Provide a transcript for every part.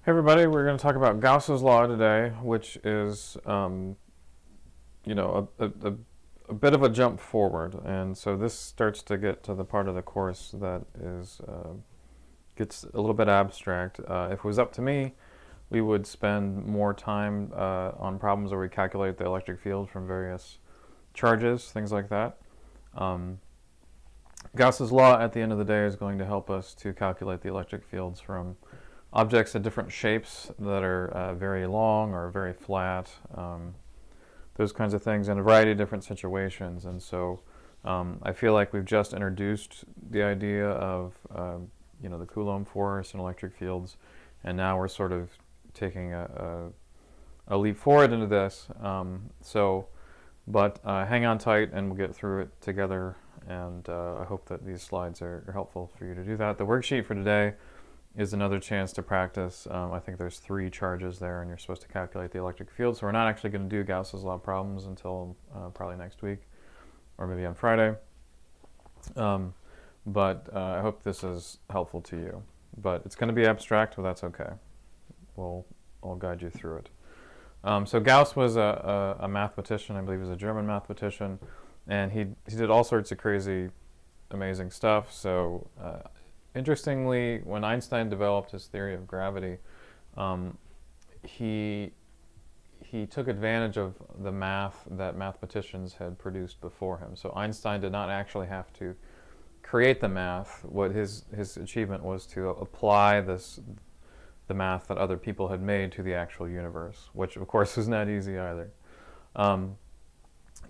Hey everybody, we're going to talk about Gauss's law today, which is, you know, a bit of a jump forward. And so this starts to get to the part of the course that is gets a little bit abstract. If it was up to me, we would spend more time on problems where we calculate the electric field from various charges, things like that. Gauss's law at the end of the day is going to help us to calculate the electric fields from objects of different shapes that are very long or very flat, those kinds of things in a variety of different situations. And so I feel like we've just introduced the idea of you know, the Coulomb force and electric fields, and now we're sort of taking a leap forward into this. But hang on tight and we'll get through it together, and I hope that these slides are helpful for you to do that. The worksheet for today is another chance to practice. I think there's 3 charges there, and you're supposed to calculate the electric field. So we're not actually going to do Gauss's law problems until probably next week, or maybe on Friday. But I hope this is helpful to you. But it's going to be abstract, but that's okay. I'll guide you through it. So Gauss was a mathematician. I believe he was a German mathematician, and he did all sorts of crazy, amazing stuff. So interestingly, when Einstein developed his theory of gravity, he took advantage of the math that mathematicians had produced before him. So Einstein did not actually have to create the math. What his achievement was to apply the math that other people had made to the actual universe, which of course was not easy either.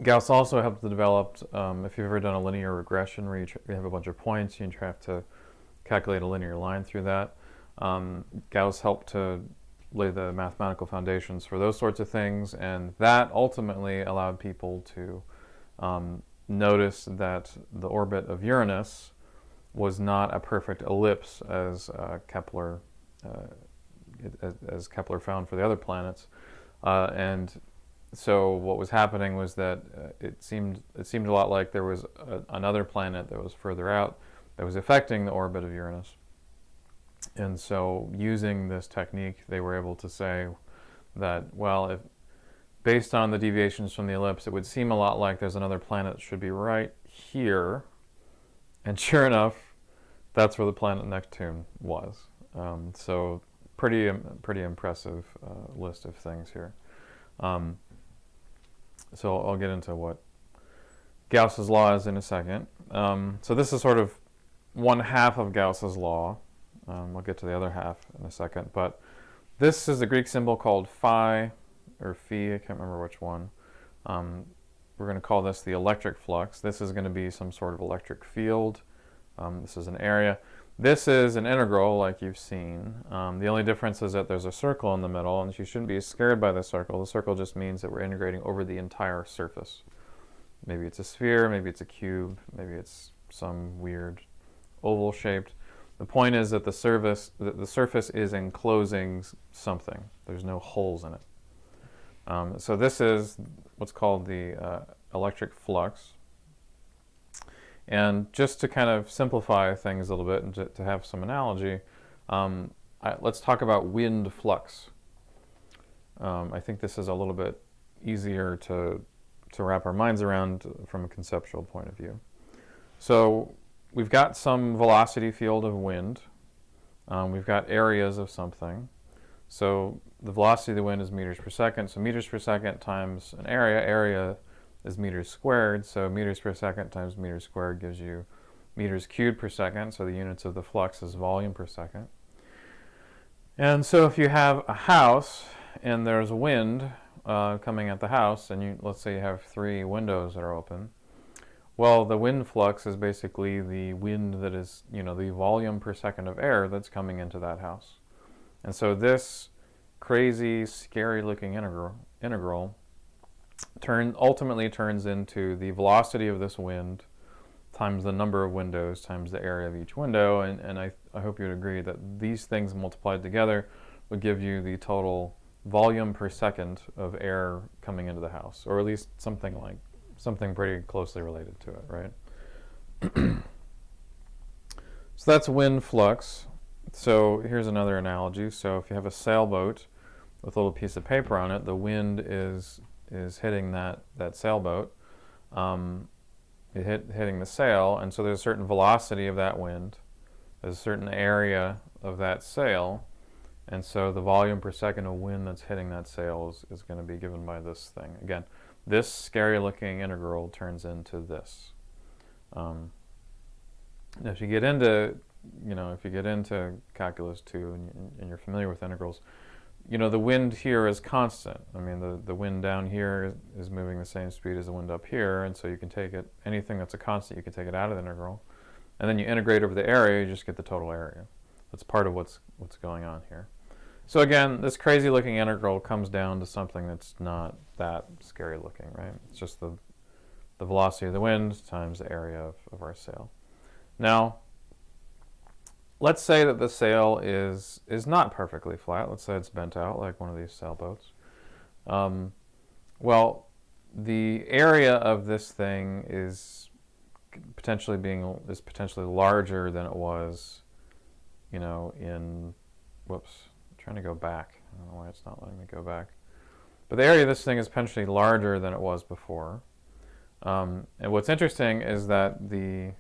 Gauss also helped to develop, if you've ever done a linear regression where you have a bunch of points, you have to calculate a linear line through that. Gauss helped to lay the mathematical foundations for those sorts of things, and that ultimately allowed people to notice that the orbit of Uranus was not a perfect ellipse as Kepler found for the other planets, and so what was happening was that it seemed a lot like there was another planet that was further out that was affecting the orbit of Uranus. And so using this technique, they were able to say that, well, if based on the deviations from the ellipse, it would seem a lot like there's another planet that should be right here. And sure enough, that's where the planet Neptune was. So pretty impressive list of things here. So I'll get into what Gauss's law is in a second. So this is sort of one half of Gauss's law. We'll get to the other half in a second. But this is the Greek symbol called phi, or phi, I can't remember which one. We're going to call this the electric flux. This is going to be some sort of electric field. This is an area. This is an integral, like you've seen. The only difference is that there's a circle in the middle, and you shouldn't be scared by the circle. The circle just means that we're integrating over the entire surface. Maybe it's a sphere, maybe it's a cube, maybe it's some weird oval shaped. The point is that the surface is enclosing something. There's no holes in it. So this is what's called the electric flux. And just to kind of simplify things a little bit and to have some analogy, let's talk about wind flux. I think this is a little bit easier to wrap our minds around from a conceptual point of view. So we've got some velocity field of wind. We've got areas of something. So the velocity of the wind is meters per second. So meters per second times an area is meters squared. So meters per second times meters squared gives you meters cubed per second. So the units of the flux is volume per second. And so if you have a house and there's wind coming at the house, and let's say you have 3 windows that are open, well, the wind flux is basically the wind that is, the volume per second of air that's coming into that house. And so this crazy, scary-looking integral ultimately turns into the velocity of this wind times the number of windows times the area of each window. And I hope you'd agree that these things multiplied together would give you the total volume per second of air coming into the house, or at least something pretty closely related to it, right? So that's wind flux. So here's another analogy. So if you have a sailboat with a little piece of paper on it, the wind is hitting that sailboat, hitting the sail, and so there's a certain velocity of that wind, there's a certain area of that sail, and so the volume per second of wind that's hitting that sail is going to be given by this thing. Again, this scary-looking integral turns into this. If you get into, if you get into calculus 2 and you're familiar with integrals, the wind here is constant. I mean, the wind down here is moving the same speed as the wind up here, and so you can take it, anything that's a constant, you can take it out of the integral, and then you integrate over the area, you just get the total area. That's part of what's going on here. So again, this crazy-looking integral comes down to something that's not that scary-looking, right? It's just the velocity of the wind times the area of our sail. Now, let's say that the sail is not perfectly flat. Let's say it's bent out like one of these sailboats. Well, the area of this thing is potentially larger than it was, whoops, I'm trying to go back. I don't know why it's not letting me go back. But the area of this thing is potentially larger than it was before. And what's interesting is that the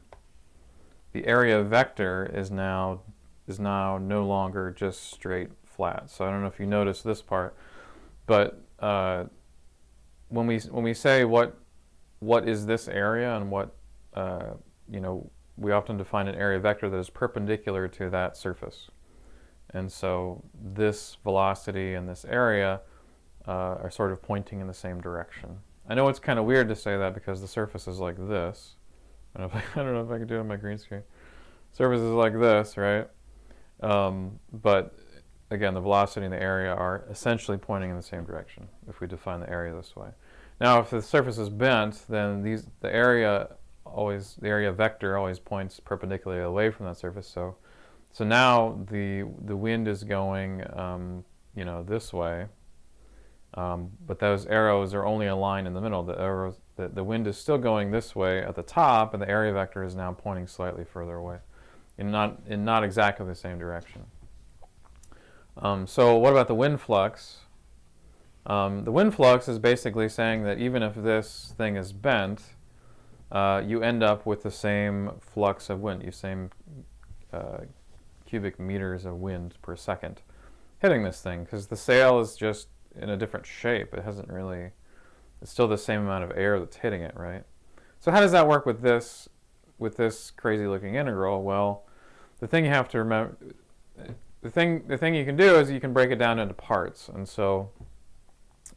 area vector is now no longer just straight flat. So I don't know if you notice this part, but when we say what is this area and what we often define an area vector that is perpendicular to that surface. And so this velocity and this area are sort of pointing in the same direction. I know it's kind of weird to say that because the surface is like this. I don't know if I can do it on my green screen. Surface is like this, right? But again, the velocity and the area are essentially pointing in the same direction if we define the area this way. Now, if the surface is bent, then the area vector always points perpendicularly away from that surface. So now the wind is going this way, but those arrows are only aligned in the middle. The wind is still going this way at the top, and the area vector is now pointing slightly further away, in not exactly the same direction. So what about the wind flux? The wind flux is basically saying that even if this thing is bent, you end up with the same flux of wind, the same cubic meters of wind per second hitting this thing, because the sail is just in a different shape. It's still the same amount of air that's hitting it, right? So how does that work with this crazy looking integral? Well, the thing you have to remember, the thing you can do is you can break it down into parts. And so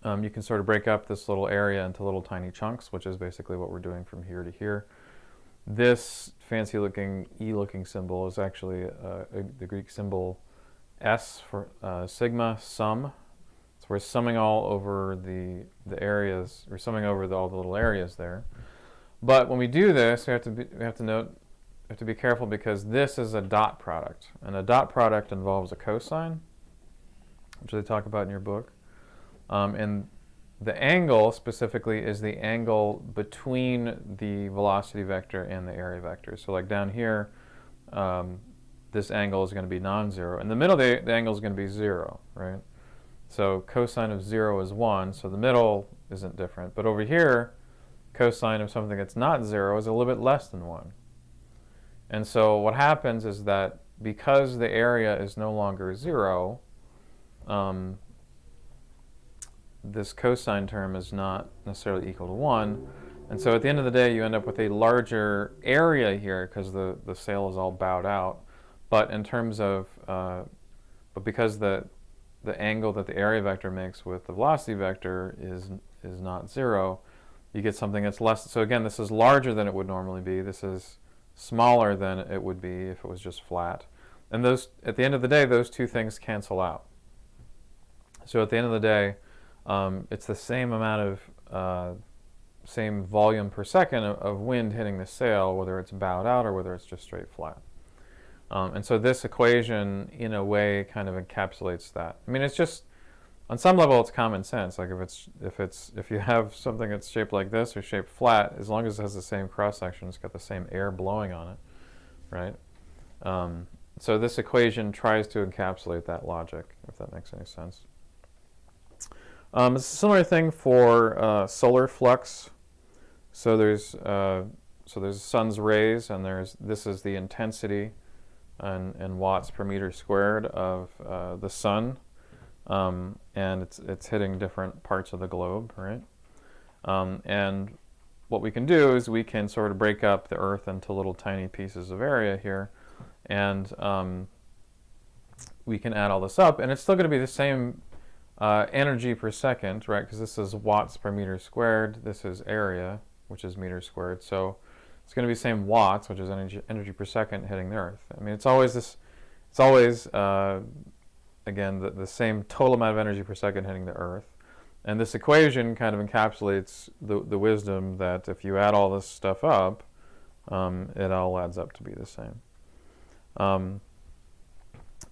you can sort of break up this little area into little tiny chunks, which is basically what we're doing from here to here. This fancy looking E-looking symbol is actually the Greek symbol S for sigma, sum. So we're summing all over the areas, we're summing over all the little areas there. But when we do this, we have to be careful because this is a dot product, and a dot product involves a cosine, which they talk about in your book. And the angle specifically is the angle between the velocity vector and the area vector. So like down here, this angle is going to be non-zero. In the middle, the angle is going to be 0, right? So cosine of 0 is 1, so the middle isn't different. But over here, cosine of something that's not 0 is a little bit less than 1. And so what happens is that because the area is no longer 0, this cosine term is not necessarily equal to 1. And so at the end of the day, you end up with a larger area here because the sail is all bowed out. But in terms of, but because the angle that the area vector makes with the velocity vector is not 0, you get something that's less. So again, this is larger than it would normally be. This is smaller than it would be if it was just flat. And those, at the end of the day, those two things cancel out. So at the end of the day, it's the same amount of, same volume per second of wind hitting the sail, whether it's bowed out or whether it's just straight flat. And so this equation, in a way, kind of encapsulates that. I mean, it's just, on some level, it's common sense. Like if you have something that's shaped like this or shaped flat, as long as it has the same cross section, it's got the same air blowing on it, right? So this equation tries to encapsulate that logic, if that makes any sense. It's a similar thing for solar flux. So there's the sun's rays, and this is the intensity in watts per meter squared of the sun, and it's hitting different parts of the globe, right? And what we can do is we can sort of break up the Earth into little tiny pieces of area here, and we can add all this up, and it's still going to be the same energy per second, right? Because this is watts per meter squared. This is area, which is meters squared. So it's going to be the same watts, which is energy per second hitting the Earth. I mean, it's always again, the same total amount of energy per second hitting the Earth. And this equation kind of encapsulates the wisdom that if you add all this stuff up, it all adds up to be the same.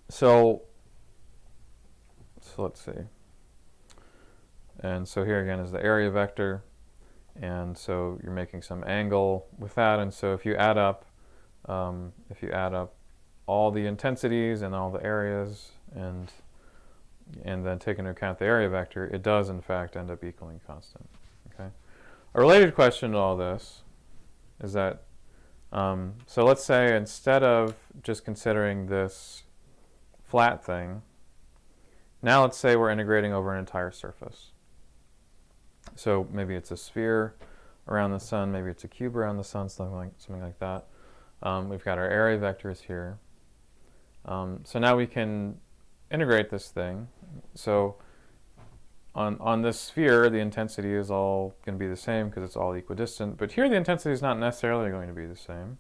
So let's see. And so here again is the area vector. And so you're making some angle with that. And so if you add up all the intensities and all the areas and then take into account the area vector, it does in fact end up equaling constant. Okay. A related question to all this is that so let's say instead of just considering this flat thing, now let's say we're integrating over an entire surface. So maybe it's a sphere around the sun, maybe it's a cube around the sun, something like that. We've got our area vectors here. So now we can integrate this thing. So on this sphere, the intensity is all going to be the same because it's all equidistant. But here the intensity is not necessarily going to be the same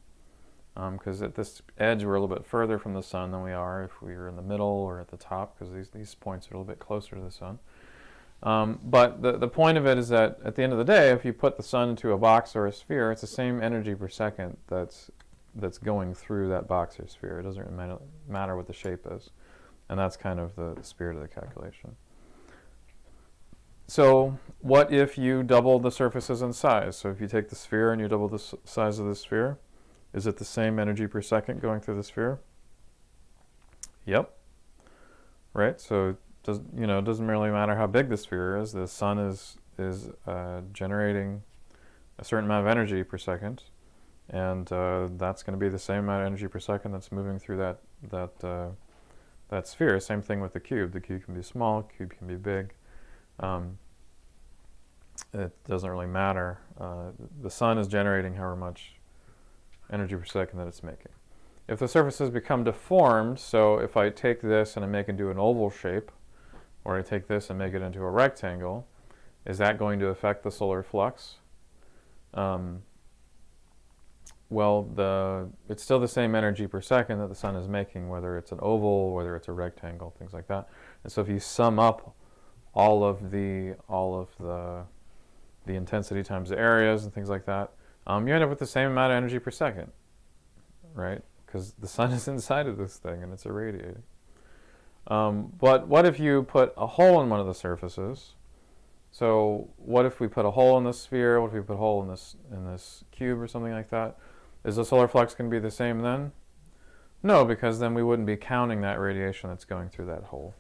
because at this edge we're a little bit further from the sun than we are if we were in the middle or at the top, because these points are a little bit closer to the sun. But the point of it is that at the end of the day, if you put the sun into a box or a sphere, it's the same energy per second that's going through that box or sphere. It doesn't matter what the shape is. And that's kind of the spirit of the calculation. So what if you double the surfaces in size? So if you take the sphere and you double the size of the sphere, is it the same energy per second going through the sphere? Yep. Right? So it doesn't really matter how big the sphere is. The sun is generating a certain amount of energy per second, and that's going to be the same amount of energy per second that's moving through that sphere. Same thing with the cube. The cube can be small, the cube can be big. It doesn't really matter. The sun is generating however much energy per second that it's making. If the surfaces become deformed, so if I take this and I make it into an oval shape, or I take this and make it into a rectangle, is that going to affect the solar flux? Well, it's still the same energy per second that the sun is making, whether it's an oval, whether it's a rectangle, things like that. And so if you sum up all of the intensity times the areas and things like that, you end up with the same amount of energy per second, right? Because the sun is inside of this thing and it's irradiating. But what if you put a hole in one of the surfaces? So what if we put a hole in this sphere? What if we put a hole in this cube or something like that? Is the solar flux going to be the same then? No, because then we wouldn't be counting that radiation that's going through that hole.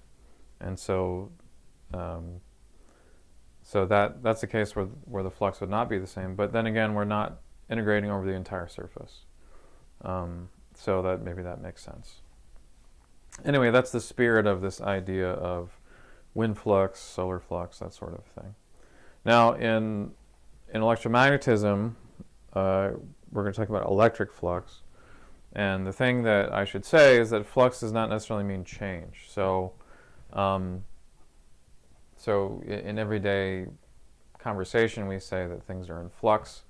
And so that's the case where the flux would not be the same. But then again, we're not integrating over the entire surface. So that maybe that makes sense. Anyway, that's the spirit of this idea of wind flux, solar flux, that sort of thing. Now, in electromagnetism, we're going to talk about electric flux. And the thing that I should say is that flux does not necessarily mean change. So in everyday conversation, we say that things are in flux,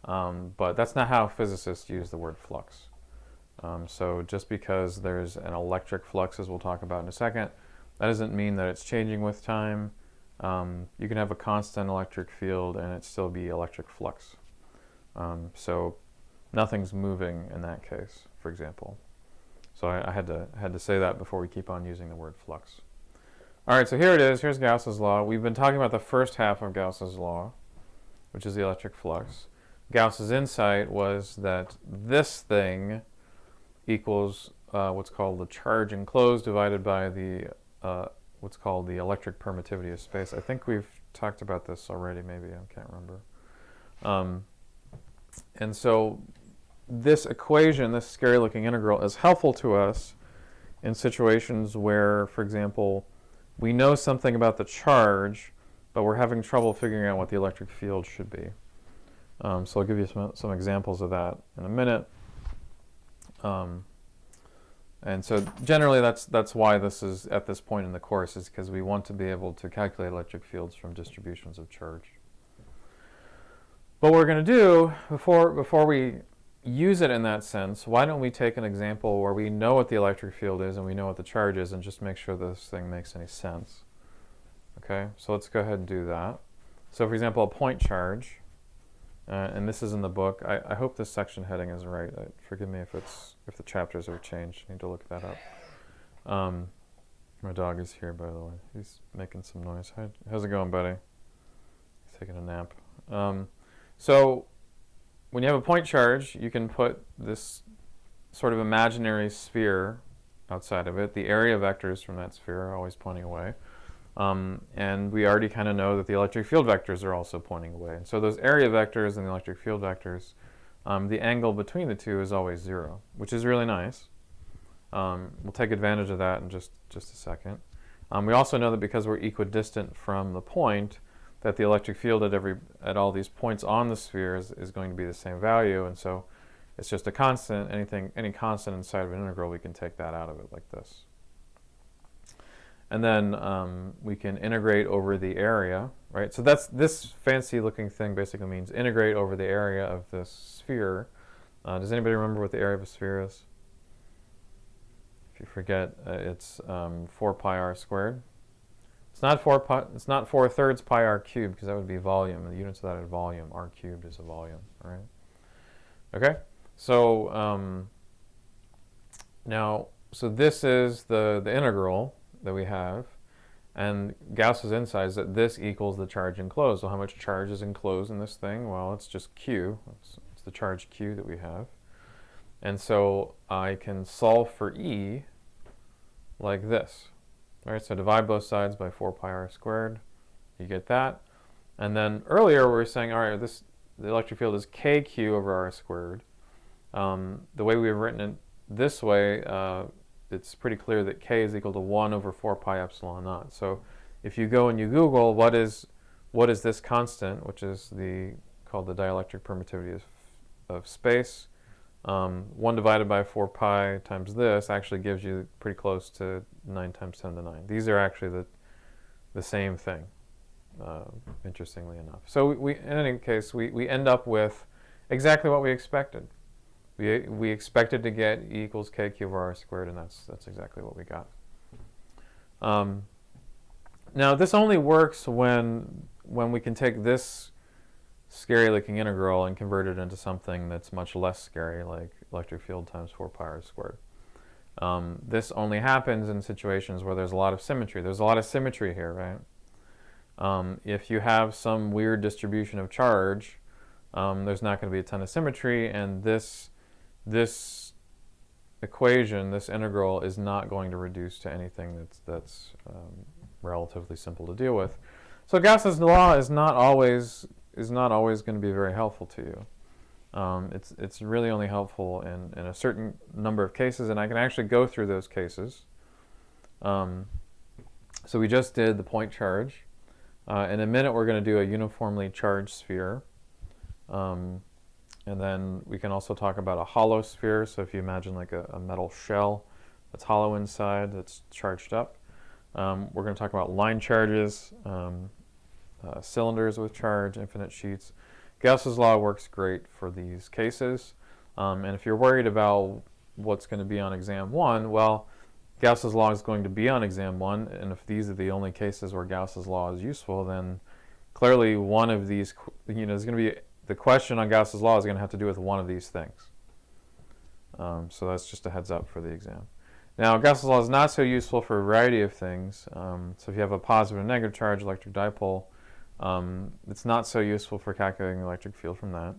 but that's not how physicists use the word flux. So just because there's an electric flux, as we'll talk about in a second, that doesn't mean that it's changing with time. You can have a constant electric field and it still be electric flux. So nothing's moving in that case, for example. So I had to say that before we keep on using the word flux. All right, so here it is. Here's Gauss's law. We've been talking about the first half of Gauss's law, which is the electric flux. Gauss's insight was that this thing equals what's called the charge enclosed divided by the what's called the electric permittivity of space. I think we've talked about this already, maybe, I can't remember. And so this equation, this scary-looking integral, is helpful to us in situations where, for example, we know something about the charge, but we're having trouble figuring out what the electric field should be. So I'll give you some examples of that in a minute. And so generally that's why this is at this point in the course, is because we want to be able to calculate electric fields from distributions of charge. But what we're going to do, before we use it in that sense, why don't we take an example where we know what the electric field is and we know what the charge is, and just make sure this thing makes any sense. Okay, so let's go ahead and do that. So for example, a point charge, and this is in the book. I hope this section heading is right. Forgive me if the chapters have changed. I need to look that up. My dog is here, by the way. He's making some noise. How's it going, buddy? He's taking a nap. So when you have a point charge, you can put this sort of imaginary sphere outside of it. The area vectors from that sphere are always pointing away. And we already kind of know that the electric field vectors are also pointing away. And so those area vectors and the electric field vectors, the angle between the two is always 0, which is really nice. We'll take advantage of that in just a second. We also know that because we're equidistant from the point, that the electric field at all these points on the sphere is going to be the same value, and so it's just a constant. Any constant inside of an integral, we can take that out of it like this. And then we can integrate over the area, right? So this fancy looking thing basically means integrate over the area of this sphere. Does anybody remember what the area of a sphere is? If you forget, it's 4 pi r squared. It's not 4/3 pi r cubed, because that would be volume. The units of that are volume. R cubed is a volume, all right? Okay, so so this is the integral that we have, and Gauss's insight is that this equals the charge enclosed. So how much charge is enclosed in this thing? Well, it's just Q. It's the charge Q that we have. And so I can solve for E like this. All right, so divide both sides by 4 pi r squared. You get that. And then earlier we were saying, all right, the electric field is kq over r squared. The way we've written it this way, it's pretty clear that k is equal to 1 over 4 pi epsilon naught. So if you go and you Google what is this constant, which is called the dielectric permittivity of space, 1 divided by 4 pi times this actually gives you pretty close to 9 times 10 to the 9. These are actually the same thing, interestingly enough. So in any case, we end up with exactly what we expected. We expected to get E equals kq over r squared, and that's exactly what we got. Now this only works when we can take this scary-looking integral and convert it into something that's much less scary, like electric field times 4 pi r squared. This only happens in situations where there's a lot of symmetry. There's a lot of symmetry here, right? If you have some weird distribution of charge, there's not going to be a ton of symmetry, and this equation, this integral, is not going to reduce to anything that's relatively simple to deal with. So Gauss's law is not always going to be very helpful to you. It's really only helpful in a certain number of cases, and I can actually go through those cases. So we just did the point charge. In a minute we're going to do a uniformly charged sphere. And then we can also talk about a hollow sphere. So if you imagine like a metal shell that's hollow inside, that's charged up. We're going to talk about line charges, cylinders with charge, infinite sheets. Gauss's law works great for these cases. And if you're worried about what's going to be on exam 1, well, Gauss's law is going to be on exam 1, and if these are the only cases where Gauss's law is useful, then clearly one of these, there's going to be, the question on Gauss's law is going to have to do with one of these things. So that's just a heads up for the exam. Now, Gauss's law is not so useful for a variety of things. So if you have a positive and negative charge electric dipole, it's not so useful for calculating the electric field from that.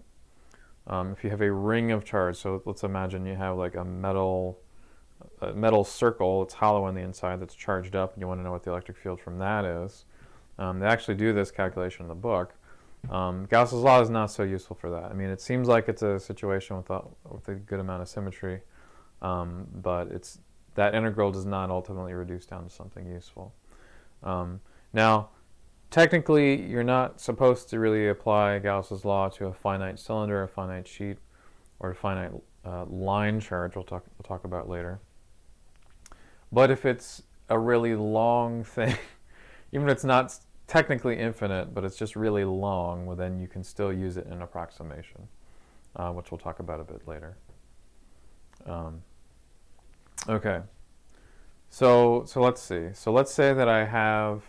If you have a ring of charge, so let's imagine you have like a metal a metal circle, it's hollow on the inside, that's charged up, and you want to know what the electric field from that is. They actually do this calculation in the book. Gauss's law is not so useful for that. I mean, it seems like it's a situation with a good amount of symmetry, but that integral does not ultimately reduce down to something useful. Now, technically, you're not supposed to really apply Gauss's law to a finite cylinder, a finite sheet, or a finite line charge. We'll talk about later. But if it's a really long thing, even if it's not technically infinite, but it's just really long, well, then you can still use it in approximation, which we'll talk about a bit later. Okay. So let's see. So let's say that I have,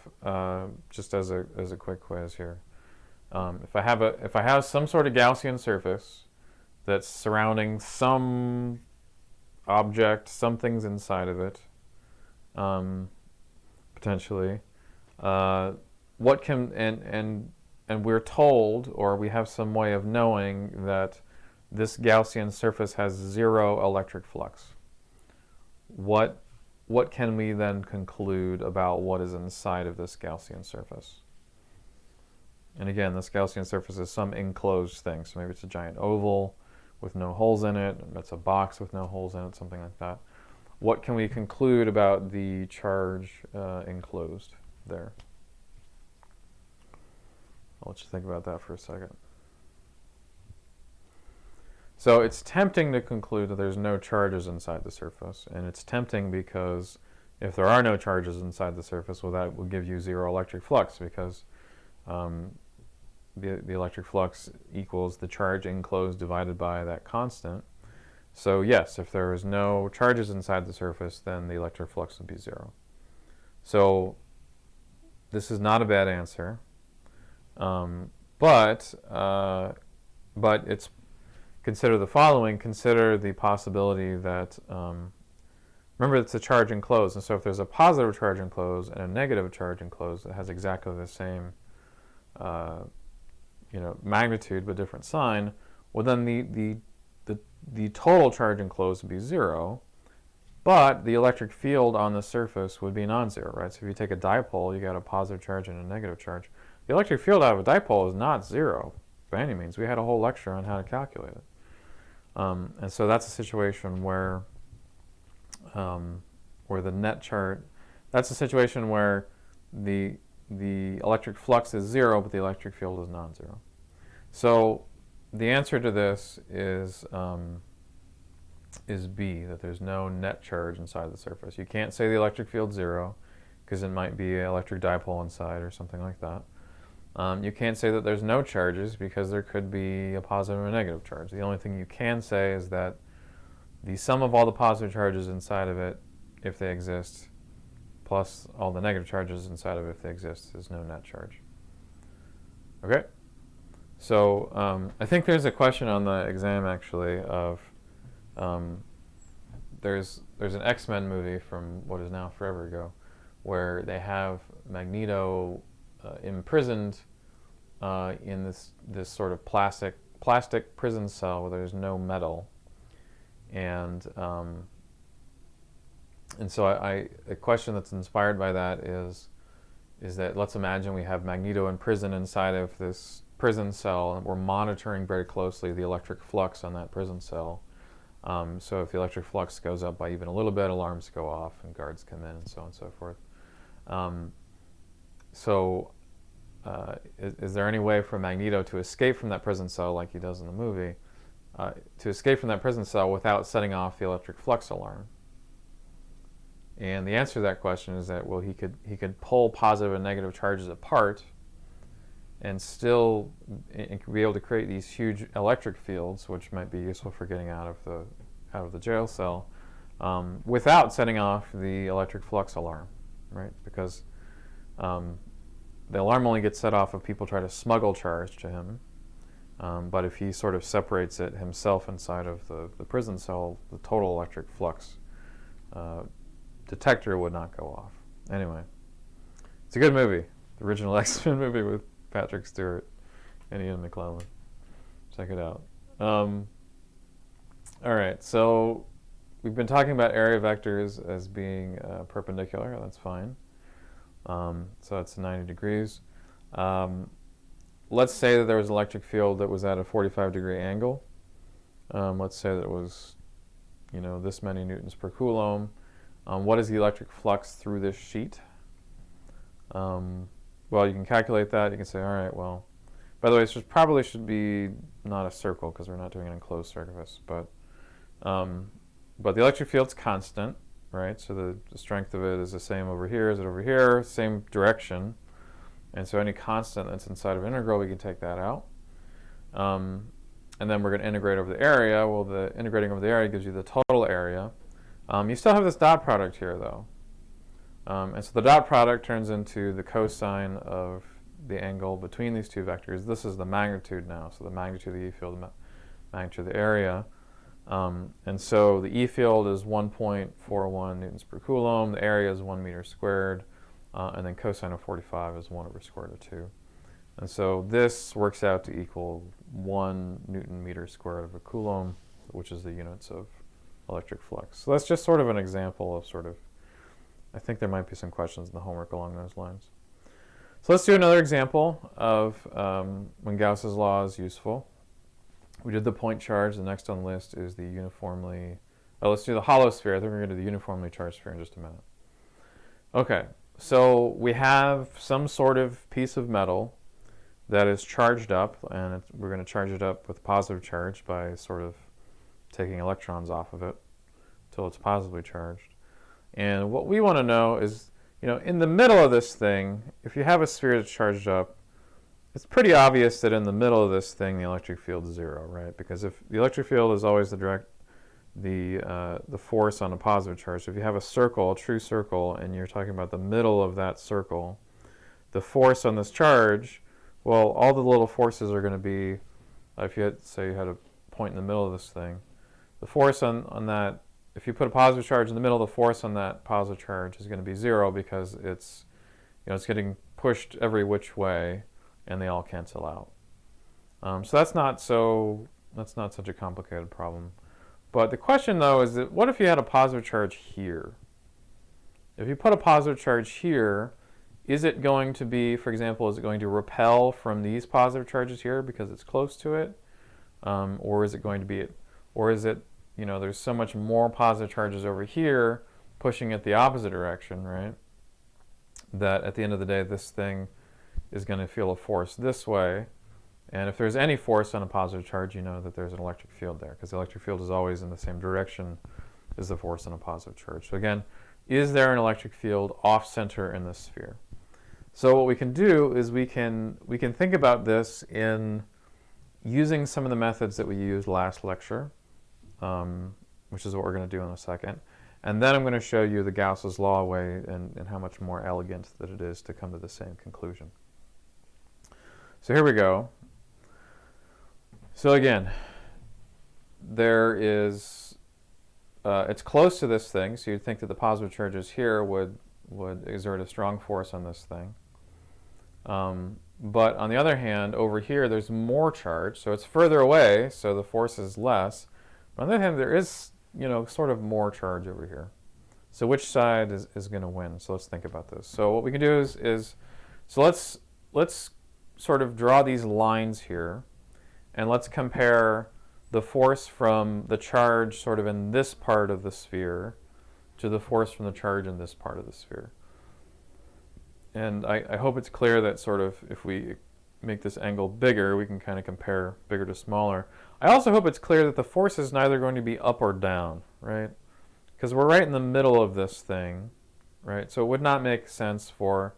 just as a quick quiz here, if I have some sort of Gaussian surface that's surrounding some object, something's inside of it, potentially. What can and we're told, or we have some way of knowing that this Gaussian surface has 0 electric flux. What can we then conclude about what is inside of this Gaussian surface? And again, this Gaussian surface is some enclosed thing. So maybe it's a giant oval with no holes in it. It's a box with no holes in it, something like that. What can we conclude about the charge enclosed there? I'll let you think about that for a second. So it's tempting to conclude that there's no charges inside the surface, and it's tempting because if there are no charges inside the surface, well, that will give you 0 electric flux, because the electric flux equals the charge enclosed divided by that constant. So yes, if there is no charges inside the surface, then the electric flux would be 0. So this is not a bad answer, but it's consider the following. Consider the possibility that, remember, it's a charge enclosed, and so if there's a positive charge enclosed and a negative charge enclosed that has exactly the same magnitude but different sign, well, then the total charge enclosed would be 0, but the electric field on the surface would be non-zero, right? So if you take a dipole, you got a positive charge and a negative charge. The electric field out of a dipole is not 0 by any means. We had a whole lecture on how to calculate it. And so that's a situation where the net charge, that's a situation where the electric flux is 0, but the electric field is non-zero. So the answer to this is B, that there's no net charge inside the surface. You can't say the electric field's 0, because it might be an electric dipole inside or something like that. You can't say that there's no charges, because there could be a positive and a negative charge. The only thing you can say is that the sum of all the positive charges inside of it, if they exist, plus all the negative charges inside of it, if they exist, is no net charge. Okay? So I think there's a question on the exam, actually, of there's an X-Men movie from what is now forever ago, where they have Magneto imprisoned in this sort of plastic prison cell where there's no metal, and so a question that's inspired by that is that, let's imagine we have Magneto in prison inside of this prison cell, and we're monitoring very closely the electric flux on that prison cell. So if the electric flux goes up by even a little bit, alarms go off and guards come in, and so on and so forth. Is there any way for Magneto to escape from that prison cell, like he does in the movie, to escape from that prison cell without setting off the electric flux alarm? And the answer to that question is that, well, he could pull positive and negative charges apart and still be able to create these huge electric fields, which might be useful for getting out of the jail cell, without setting off the electric flux alarm, right? Because the alarm only gets set off if people try to smuggle charge to him. But if he sort of separates it himself inside of the prison cell, the total electric flux detector would not go off. Anyway, it's a good movie. The original X-Men movie with Patrick Stewart and Ian McKellen. Check it out. All right, so we've been talking about area vectors as being perpendicular. That's fine. So that's 90 degrees. Let's say that there was an electric field that was at a 45-degree angle. Let's say that it was, this many newtons per coulomb. What is the electric flux through this sheet? Well, you can calculate that. You can say, all right, well, by the way, this probably should be not a circle because we're not doing an enclosed surface, but the electric field's constant, right? So the strength of it is the same over here as it over here, same direction. And so any constant that's inside of integral, we can take that out. And then we're going to integrate over the area. Well, the integrating over the area gives you the total area. You still have this dot product here, though. And so the dot product turns into the cosine of the angle between these two vectors. This is the magnitude now. So the magnitude of the E field, the magnitude of the area. And so the E field is 1.41 newtons per coulomb. The area is 1 meter squared. And then cosine of 45 is 1 over square root of 2. And so this works out to equal 1 newton meter squared of a coulomb, which is the units of electric flux. So that's just sort of an example of I think there might be some questions in the homework along those lines. So let's do another example of when Gauss's law is useful. We did the point charge. The next on the list is the uniformly, let's do the hollow sphere. I think we're going to do the uniformly charged sphere in just a minute. Okay, so we have some sort of piece of metal that is charged up, and we're going to charge it up with positive charge by sort of taking electrons off of it until it's positively charged. And what we want to know is, in the middle of this thing, if you have a sphere that's charged up, it's pretty obvious that in the middle of this thing the electric field is 0, right? Because if the electric field is always the force on a positive charge. So if you have a circle, a true circle, and you're talking about the middle of that circle, the force on this charge, well, all the little forces are going to be, if you had, say you had a point in the middle of this thing, the force on that, if you put a positive charge in the middle, the force on that positive charge is going to be 0 because it's getting pushed every which way, and they all cancel out. So that's not such a complicated problem. But the question, though, is that what if you had a positive charge here? If you put a positive charge here, is it going to be, for example, is it going to repel from these positive charges here because it's close to it? Or is it going to be, or is it, there's so much more positive charges over here pushing it the opposite direction, right? That at the end of the day, this thing is going to feel a force this way. And if there's any force on a positive charge, you know that there's an electric field there, because the electric field is always in the same direction as the force on a positive charge. So again, is there an electric field off-center in this sphere? So what we can do is we can think about this in using some of the methods that we used last lecture, which is what we're going to do in a second. And then I'm going to show you the Gauss's law way and how much more elegant that it is to come to the same conclusion. So here we go. So again, there is, it's close to this thing, so you'd think that the positive charges here would exert a strong force on this thing. But on the other hand, over here there's more charge, so it's further away, so the force is less. But on the other hand, there is, sort of more charge over here. So which side is going to win? So let's think about this. So what we can do is so let's sort of draw these lines here, and let's compare the force from the charge sort of in this part of the sphere to the force from the charge in this part of the sphere. And I hope it's clear that sort of if we make this angle bigger, we can kind of compare bigger to smaller. I also hope it's clear that the force is neither going to be up or down, right? Because we're right in the middle of this thing, right? So it would not make sense for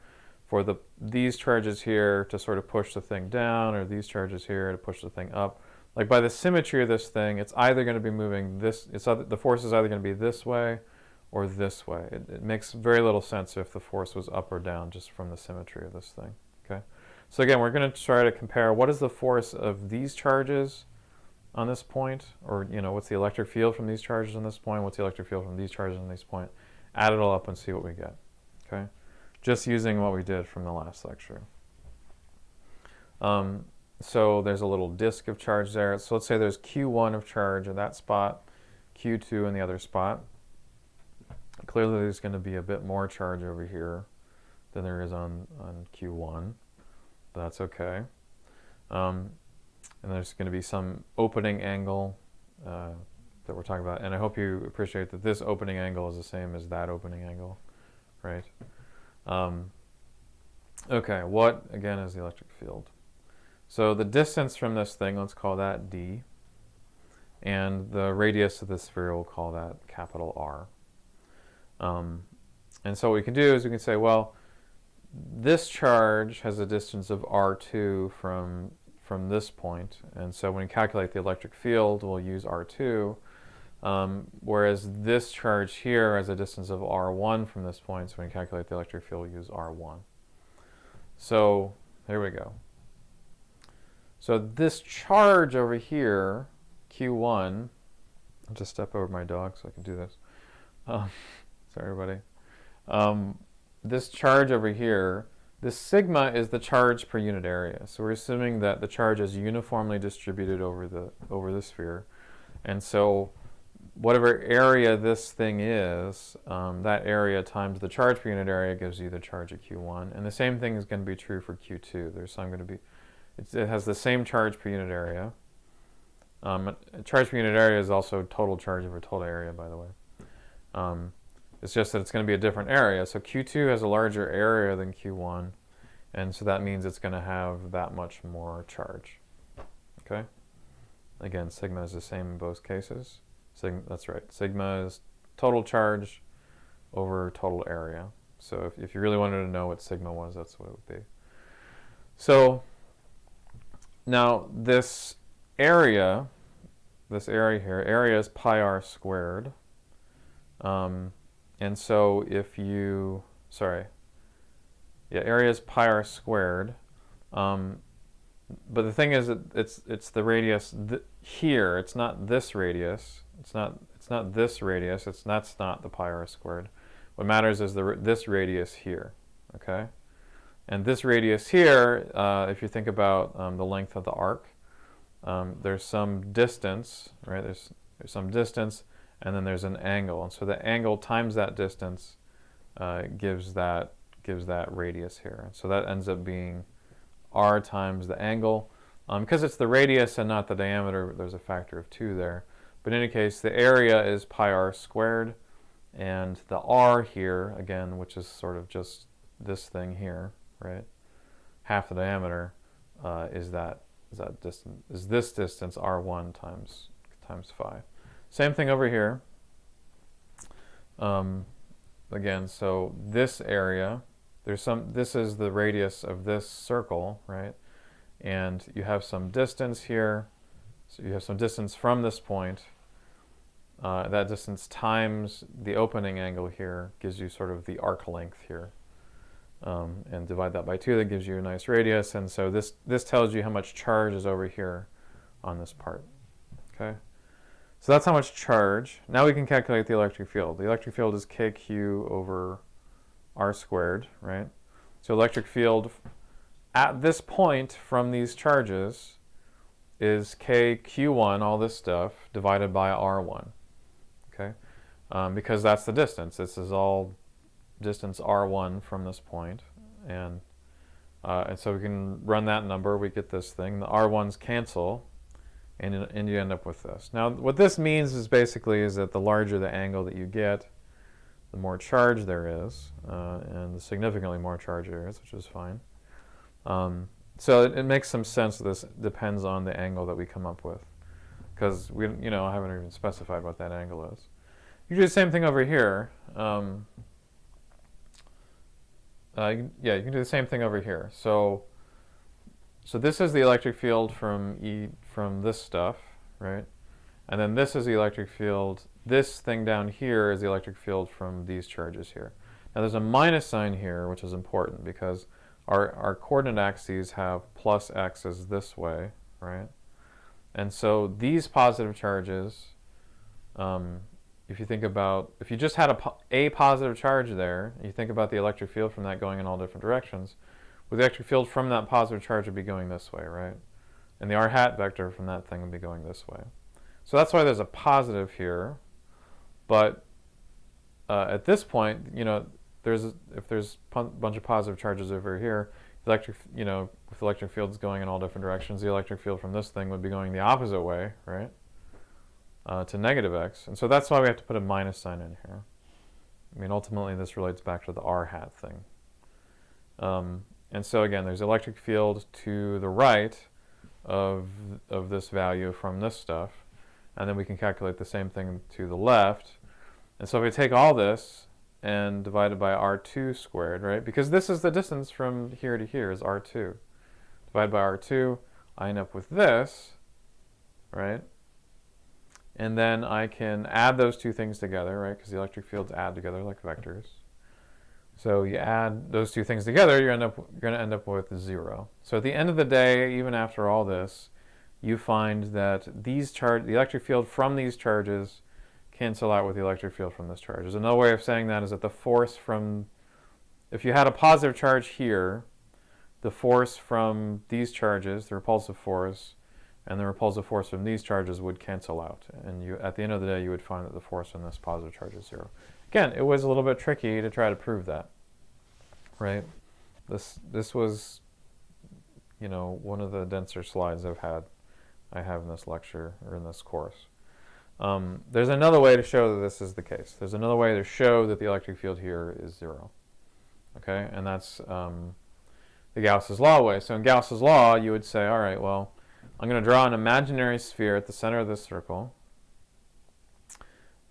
these charges here to sort of push the thing down, or these charges here to push the thing up. Like by the symmetry of this thing, it's either going to be moving this, the force is either going to be this way or this way. It makes very little sense if the force was up or down just from the symmetry of this thing. Okay. So again, we're going to try to compare what is the force of these charges on this point, or what's the electric field from these charges on this point, what's the electric field from these charges on this point. Add it all up and see what we get. Okay. Just using what we did from the last lecture. So there's a little disk of charge there. So let's say there's Q1 of charge at that spot, Q2 in the other spot. Clearly there's going to be a bit more charge over here than there is on Q1. But that's okay. And there's going to be some opening angle that we're talking about. And I hope you appreciate that this opening angle is the same as that opening angle, right? Okay, what, again, is the electric field? So the distance from this thing, let's call that d. And the radius of the sphere, we'll call that capital R. And so what we can do is we can say, well, this charge has a distance of R2 from this point. And so when we calculate the electric field, we'll use R2. Whereas this charge here has a distance of R1 from this point. So when we calculate the electric field, we'll use R1. So there we go. So this charge over here, Q1, I'll just step over my dog so I can do this. Sorry, everybody. This charge over here, this sigma is the charge per unit area. So we're assuming that the charge is uniformly distributed over the sphere. And so whatever area this thing is, that area times the charge per unit area gives you the charge at Q1. And the same thing is going to be true for Q2. There's some going to be, it has the same charge per unit area. Charge per unit area is also total charge over total area, by the way. It's just that it's going to be a different area. So Q2 has a larger area than Q1, and so that means it's going to have that much more charge. Okay? Again, sigma is the same in both cases. That's right. Sigma is total charge over total area. So if you really wanted to know what sigma was, that's what it would be. So now this area here, area is pi r squared. And so if you, area is pi r squared. But the thing is that it's the radius here. It's not this radius. It's not this radius. That's not the pi r squared. What matters is this radius here. Okay, and this radius here, if you think about the length of the arc, there's some distance, right? There's some distance, and then there's an angle, and so the angle times that distance gives that radius here. So that ends up being r times the angle. Because it's the radius and not the diameter, there's a factor of 2 there. But in any case, the area is pi r squared, and the r here, again, which is sort of just this thing here, right? Half the diameter is this distance r1 times phi. Same thing over here. Again, so this area, this is the radius of this circle, right? And you have some distance here. So you have some distance from this point. That distance times the opening angle here gives you sort of the arc length here. And divide that by 2, that gives you a nice radius. And so this tells you how much charge is over here on this part. Okay? So that's how much charge. Now we can calculate the electric field. The electric field is kq over r squared, right? So electric field at this point from these charges is kq1, all this stuff, divided by r1, okay? Because that's the distance. This is all distance r1 from this point, and so we can run that number. We get this thing. The r1s cancel, and you end up with this. Now, what this means is basically that the larger the angle that you get, the more charge there is, and the significantly more charge there is, which is fine. So it makes some sense that this depends on the angle that we come up with, because I haven't even specified what that angle is. You do the same thing over here. You can do the same thing over here. So this is the electric field from this stuff, right? And then this is the electric field. This thing down here is the electric field from these charges here. Now there's a minus sign here, which is important because our coordinate axes have plus x's this way, right? And so these positive charges, if you just had a positive charge there, you think about the electric field from that going in all different directions, well, the electric field from that positive charge would be going this way, right? And the r hat vector from that thing would be going this way. So that's why there's a positive here, But at this point, if there's a bunch of positive charges over here, with electric fields going in all different directions, the electric field from this thing would be going the opposite way, right? To negative x. And so that's why we have to put a minus sign in here. I mean, ultimately, this relates back to the r hat thing. And so again, there's electric field to the right of this value from this stuff. And then we can calculate the same thing to the left. And so if we take all this and divide it by r2 squared, right? Because this is the distance from here to here is r2. Divide by r2, I end up with this, right? And then I can add those two things together, right? Because the electric fields add together like vectors. So you add those two things together, you're going to end up with 0. So at the end of the day, even after all this, you find that the electric field from these charges cancel out with the electric field from this charge. There's another way of saying that is that the force from, if you had a positive charge here, the force from these charges, the repulsive force, and the repulsive force from these charges would cancel out. And at the end of the day, you would find that the force from this positive charge is 0. Again, it was a little bit tricky to try to prove that, right? This was, one of the denser slides I have in this lecture or in this course. There's another way to show that this is the case. There's another way to show that the electric field here is 0. Okay, and that's the Gauss's law way. So in Gauss's law, you would say, all right, well, I'm going to draw an imaginary sphere at the center of this circle.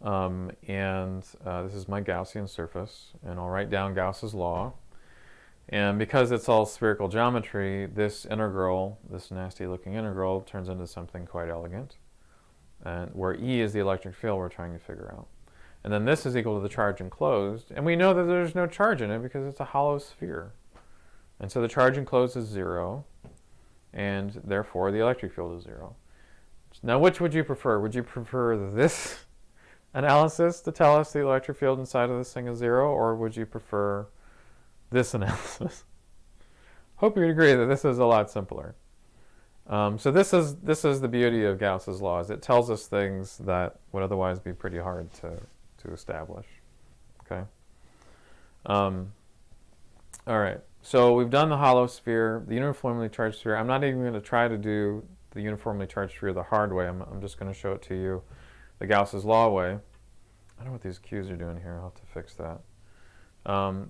This is my Gaussian surface, and I'll write down Gauss's law. And because it's all spherical geometry, this integral, this nasty-looking integral, turns into something quite elegant, and where E is the electric field we're trying to figure out. And then this is equal to the charge enclosed, and we know that there's no charge in it because it's a hollow sphere. And so the charge enclosed is 0, and therefore the electric field is 0. Now, which would you prefer? Would you prefer this analysis to tell us the electric field inside of this thing is 0, or would you prefer this analysis? Hope you would agree that this is a lot simpler. So this is the beauty of Gauss's laws. It tells us things that would otherwise be pretty hard to establish. Okay. All right. So we've done the hollow sphere, the uniformly charged sphere. I'm not even going to try to do the uniformly charged sphere the hard way. I'm just going to show it to you the Gauss's law way. I don't know what these Q's are doing here. I'll have to fix that.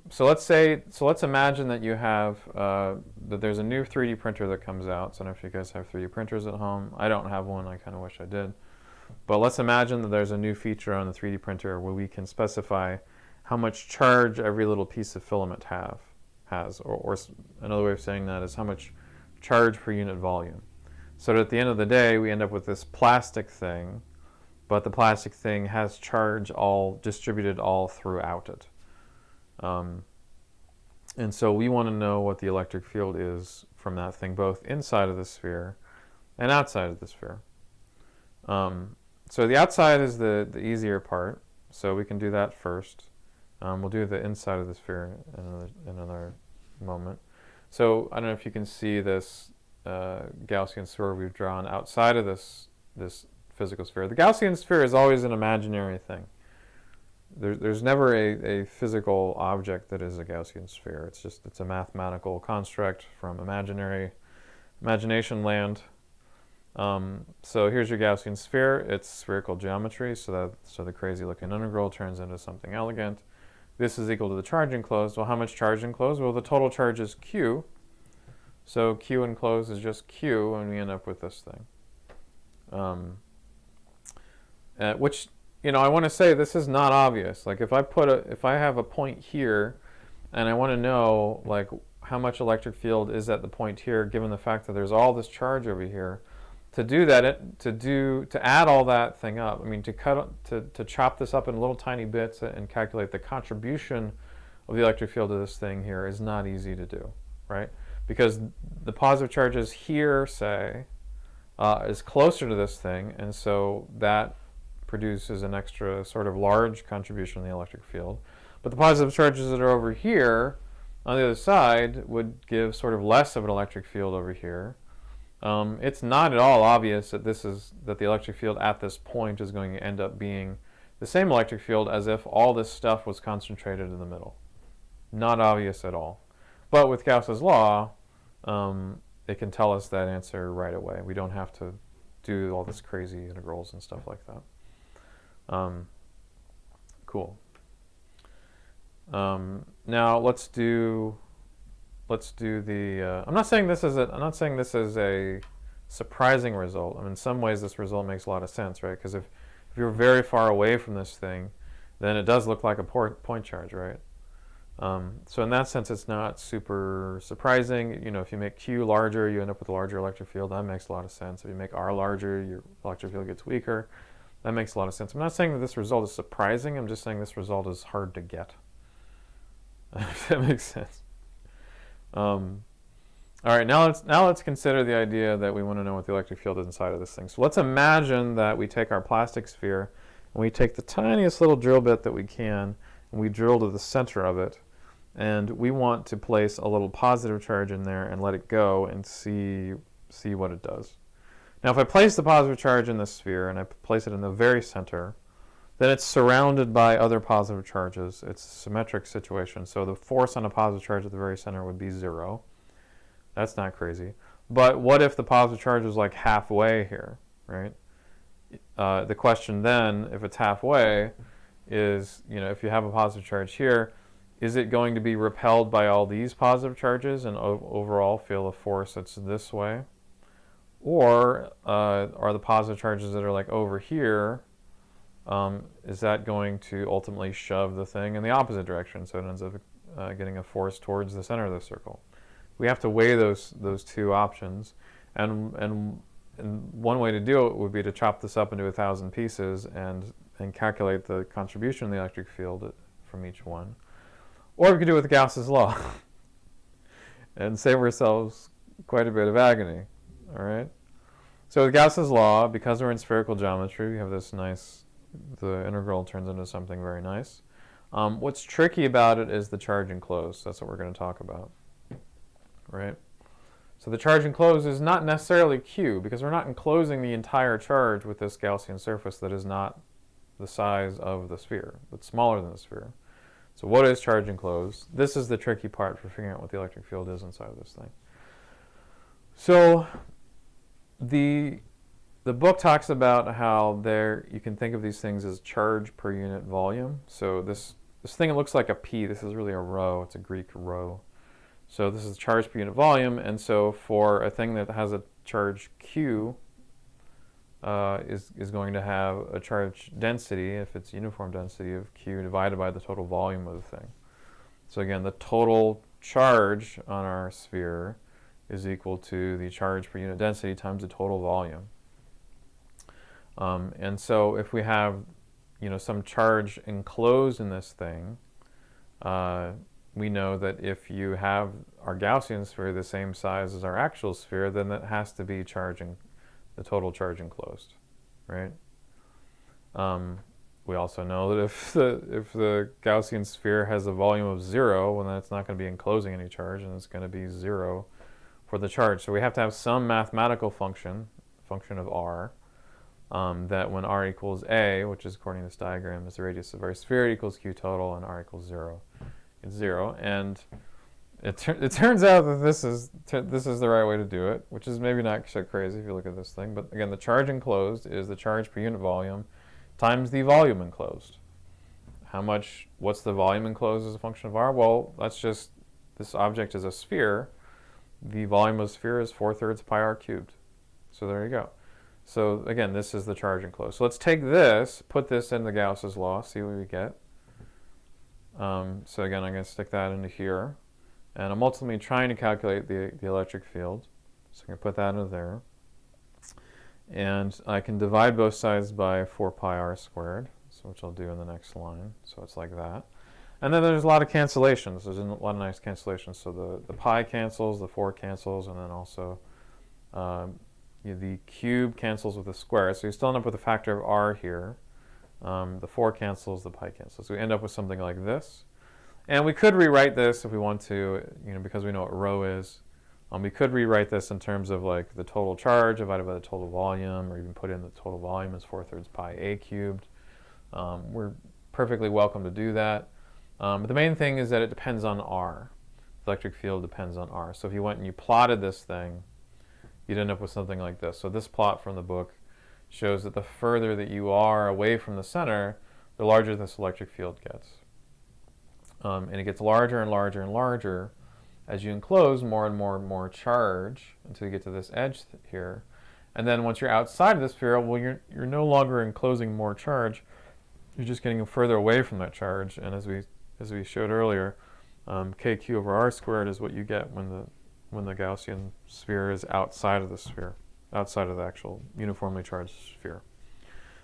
So let's imagine that you have that there's a new 3D printer that comes out. So I don't know if you guys have 3D printers at home. I don't have one. I kind of wish I did. But let's imagine that there's a new feature on the 3D printer where we can specify how much charge every little piece of filament has, or another way of saying that is how much charge per unit volume. So that at the end of the day, we end up with this plastic thing, but the plastic thing has charge all distributed all throughout it. And so we want to know what the electric field is from that thing, both inside of the sphere and outside of the sphere. So the outside is the easier part, so we can do that first. We'll do the inside of the sphere in another moment. So I don't know if you can see this Gaussian sphere we've drawn outside of this physical sphere. The Gaussian sphere is always an imaginary thing. There's never a physical object that is a Gaussian sphere. It's a mathematical construct from imagination land. So here's your Gaussian sphere. It's spherical geometry, so the crazy looking integral turns into something elegant. This is equal to the charge enclosed. Well, how much charge enclosed? Well, the total charge is Q. So Q enclosed is just Q, and we end up with this thing. Which, I want to say this is not obvious. Like if I have a point here, and I want to know like how much electric field is at the point here, given the fact that there's all this charge over here, to do that, to add all that thing up, I mean, to chop this up in little tiny bits and calculate the contribution of the electric field to this thing here is not easy to do, right? Because the positive charges here, say, is closer to this thing, and so that produces an extra sort of large contribution in the electric field. But the positive charges that are over here on the other side would give sort of less of an electric field over here. It's not at all obvious that the electric field at this point is going to end up being the same electric field as if all this stuff was concentrated in the middle. Not obvious at all. But with Gauss's law, it can tell us that answer right away. We don't have to do all this crazy integrals and stuff like that. Cool. Now let's do the. I'm not saying this is a surprising result. I mean, in some ways, this result makes a lot of sense, right? Because if you're very far away from this thing, then it does look like a point charge, right? So in that sense, it's not super surprising. You know, if you make Q larger, you end up with a larger electric field. That makes a lot of sense. If you make R larger, your electric field gets weaker. That makes a lot of sense. I'm not saying that this result is surprising. I'm just saying this result is hard to get. If that makes sense. All right, now let's consider the idea that we want to know what the electric field is inside of this thing. So let's imagine that we take our plastic sphere and we take the tiniest little drill bit that we can and we drill to the center of it, and we want to place a little positive charge in there and let it go and see what it does. Now, if I place the positive charge in the sphere and I place it in the very center, then it's surrounded by other positive charges. It's a symmetric situation, so the force on a positive charge at the very center would be 0. That's not crazy. But what if the positive charge was like halfway here, right? The question then, if it's halfway, is, you know, if you have a positive charge here, is it going to be repelled by all these positive charges and overall feel a force that's this way? Or are the positive charges that are like over here, is that going to ultimately shove the thing in the opposite direction, so it ends up getting a force towards the center of the circle? We have to weigh those two options, and one way to do it would be to chop this up into 1,000 pieces and calculate the contribution of the electric field from each one. Or we could do it with Gauss's law and save ourselves quite a bit of agony. All right. So with Gauss's law, because we're in spherical geometry, we have this nice. The integral turns into something very nice. What's tricky about it is the charge enclosed. That's what we're going to talk about. Right? So the charge enclosed is not necessarily Q, because we're not enclosing the entire charge with this Gaussian surface that is not the size of the sphere. It's smaller than the sphere. So what is charge enclosed? This is the tricky part for figuring out what the electric field is inside of this thing. So the book talks about how you can think of these things as charge per unit volume. So this thing, it looks like a P. This is really a rho. It's a Greek rho. So this is charge per unit volume, and so for a thing that has a charge Q, is going to have a charge density, if it's uniform density, of Q divided by the total volume of the thing. So again, the total charge on our sphere is equal to the charge per unit density times the total volume. And so if we have, you know, some charge enclosed in this thing, we know that if you have our Gaussian sphere the same size as our actual sphere, then that has to be the total charge enclosed, right? We also know that if the Gaussian sphere has a volume of 0, well, then it's not going to be enclosing any charge, and it's going to be 0 for the charge. So we have to have some mathematical function of r, that when r equals a, which is according to this diagram is the radius of our sphere, equals q total, and r equals 0. It's 0, and it turns out that this is the right way to do it, which is maybe not so crazy if you look at this thing. But again, the charge enclosed is the charge per unit volume times the volume enclosed. What's the volume enclosed as a function of r? Well, that's just, this object is a sphere. The volume of the sphere is 4/3 pi r cubed. So there you go. So again, this is the charge enclosed. So let's take this, put this in the Gauss's law, see what we get. So again, I'm going to stick that into here. And I'm ultimately trying to calculate the electric field. So I'm going to put that into there. And I can divide both sides by 4 pi r squared, so which I'll do in the next line. So it's like that. And then there's a lot of cancellations. There's a lot of nice cancellations. So the pi cancels, the 4 cancels, and then also the cube cancels with the square. So you still end up with a factor of r here. The 4 cancels, the pi cancels. So we end up with something like this. And we could rewrite this if we want to, you know, because we know what rho is. We could rewrite this in terms of like the total charge divided by the total volume, or even put in the total volume as 4/3 pi a cubed. We're perfectly welcome to do that. But the main thing is that it depends on R. The electric field depends on R. So if you went and you plotted this thing, you'd end up with something like this. So this plot from the book shows that the further that you are away from the center, the larger this electric field gets. And it gets larger and larger and larger as you enclose more and more and more charge until you get to this edge here. And then once you're outside of the sphere, well, you're no longer enclosing more charge. You're just getting further away from that charge. And as we showed earlier, kq over r squared is what you get when the Gaussian sphere is outside of the sphere, outside of the actual uniformly charged sphere.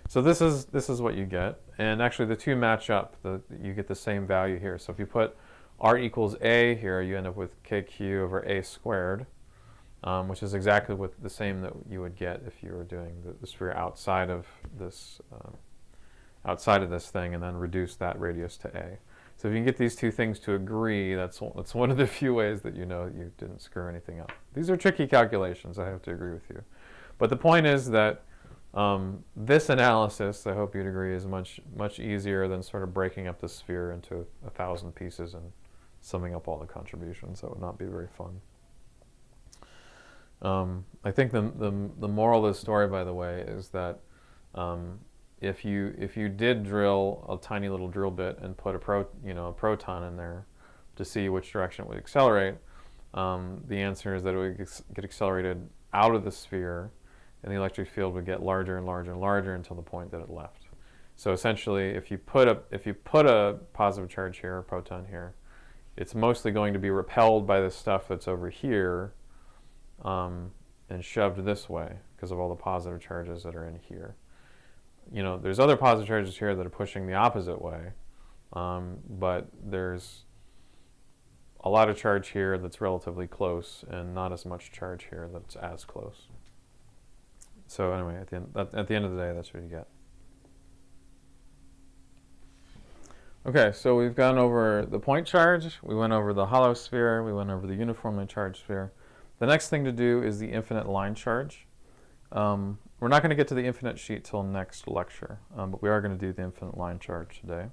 So this is what you get, and actually the two match up. You get the same value here. So if you put r equals a here, you end up with kq over a squared, which is exactly the same that you would get if you were doing the sphere outside of this thing, and then reduce that radius to a. So if you can get these two things to agree, that's one of the few ways that you know you didn't screw anything up. These are tricky calculations, I have to agree with you. But the point is that this analysis, I hope you'd agree, is much easier than sort of breaking up the sphere into 1,000 pieces and summing up all the contributions. That would not be very fun. I think the moral of the story, by the way, is that if you did drill a tiny little drill bit and put a proton in there to see which direction it would accelerate, the answer is that it would get accelerated out of the sphere, and the electric field would get larger and larger and larger until the point that it left. So essentially, if you put a positive charge here, a proton here, it's mostly going to be repelled by the stuff that's over here and shoved this way because of all the positive charges that are in here. There's other positive charges here that are pushing the opposite way, but there's a lot of charge here that's relatively close and not as much charge here that's as close. So anyway, at the end of the day, that's what you get. Okay, so we've gone over the point charge, we went over the hollow sphere, we went over the uniformly charged sphere. The next thing to do is the infinite line charge. We're not going to get to the infinite sheet till next lecture, but we are going to do the infinite line charge today.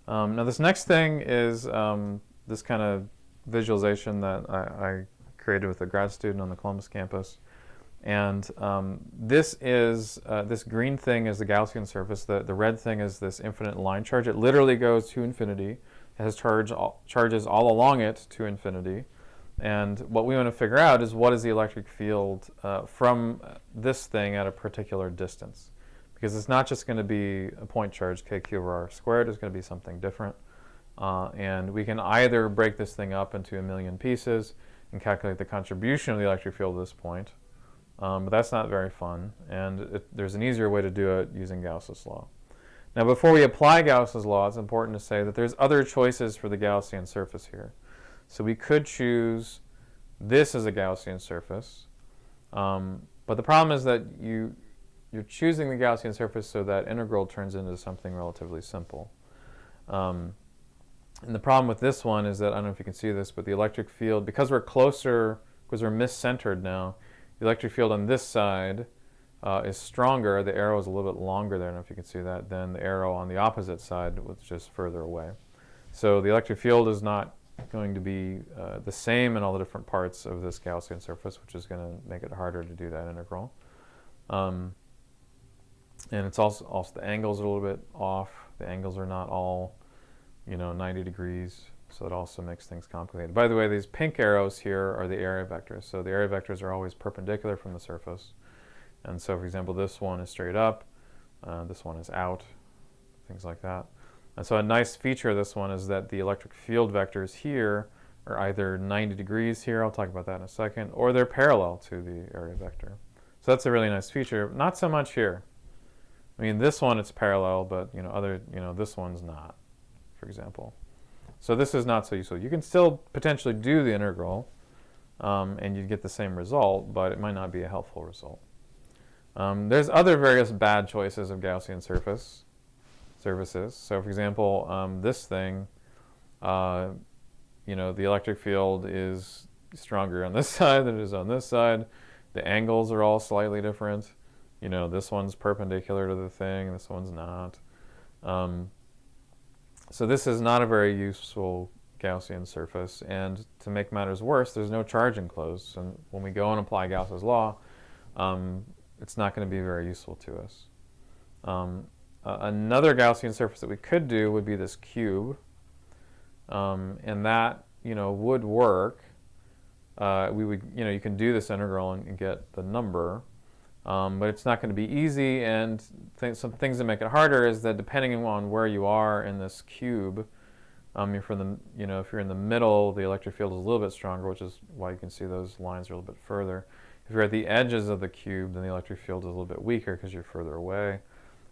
Now this next thing is this kind of visualization that I created with a grad student on the Columbus campus. And this green thing is the Gaussian surface. The red thing is this infinite line charge. It literally goes to infinity. It has charges all along it to infinity. And what we want to figure out is what is the electric field from this thing at a particular distance. Because it's not just going to be a point charge, kq over r squared. It's going to be something different. And we can either break this thing up into a million pieces and calculate the contribution of the electric field at this point. But that's not very fun. And there's an easier way to do it using Gauss's law. Now, before we apply Gauss's law, it's important to say that there's other choices for the Gaussian surface here. So we could choose this as a Gaussian surface, but the problem is that you're choosing the Gaussian surface so that integral turns into something relatively simple. And the problem with this one is that, I don't know if you can see this, but the electric field, because we're closer, because we're miscentered now, the electric field on this side is stronger. The arrow is a little bit longer there, I don't know if you can see that, than the arrow on the opposite side, which is just further away. So the electric field is not going to be the same in all the different parts of this Gaussian surface, which is going to make it harder to do that integral. And it's also the angles are a little bit off. The angles are not all 90 degrees, so it also makes things complicated. By the way, these pink arrows here are the area vectors. So the area vectors are always perpendicular from the surface. And so, for example, this one is straight up, this one is out, things like that. And so a nice feature of this one is that the electric field vectors here are either 90 degrees here, I'll talk about that in a second, or they're parallel to the area vector. So that's a really nice feature. Not so much here. I mean, this one it's parallel, but this one's not, for example. So this is not so useful. You can still potentially do the integral, and you'd get the same result, but it might not be a helpful result. There's other various bad choices of Gaussian surfaces. So, for example, this thing, the electric field is stronger on this side than it is on this side. The angles are all slightly different. This one's perpendicular to the thing, this one's not. So this is not a very useful Gaussian surface, and to make matters worse, there's no charge enclosed. And when we go and apply Gauss's law, it's not going to be very useful to us. Another Gaussian surface that we could do would be this cube, and that would work. We would you can do this integral and get the number, but it's not going to be easy. And some things that make it harder is that depending on where you are in this cube, if you're in the middle, the electric field is a little bit stronger, which is why you can see those lines are a little bit further. If you're at the edges of the cube, then the electric field is a little bit weaker because you're further away.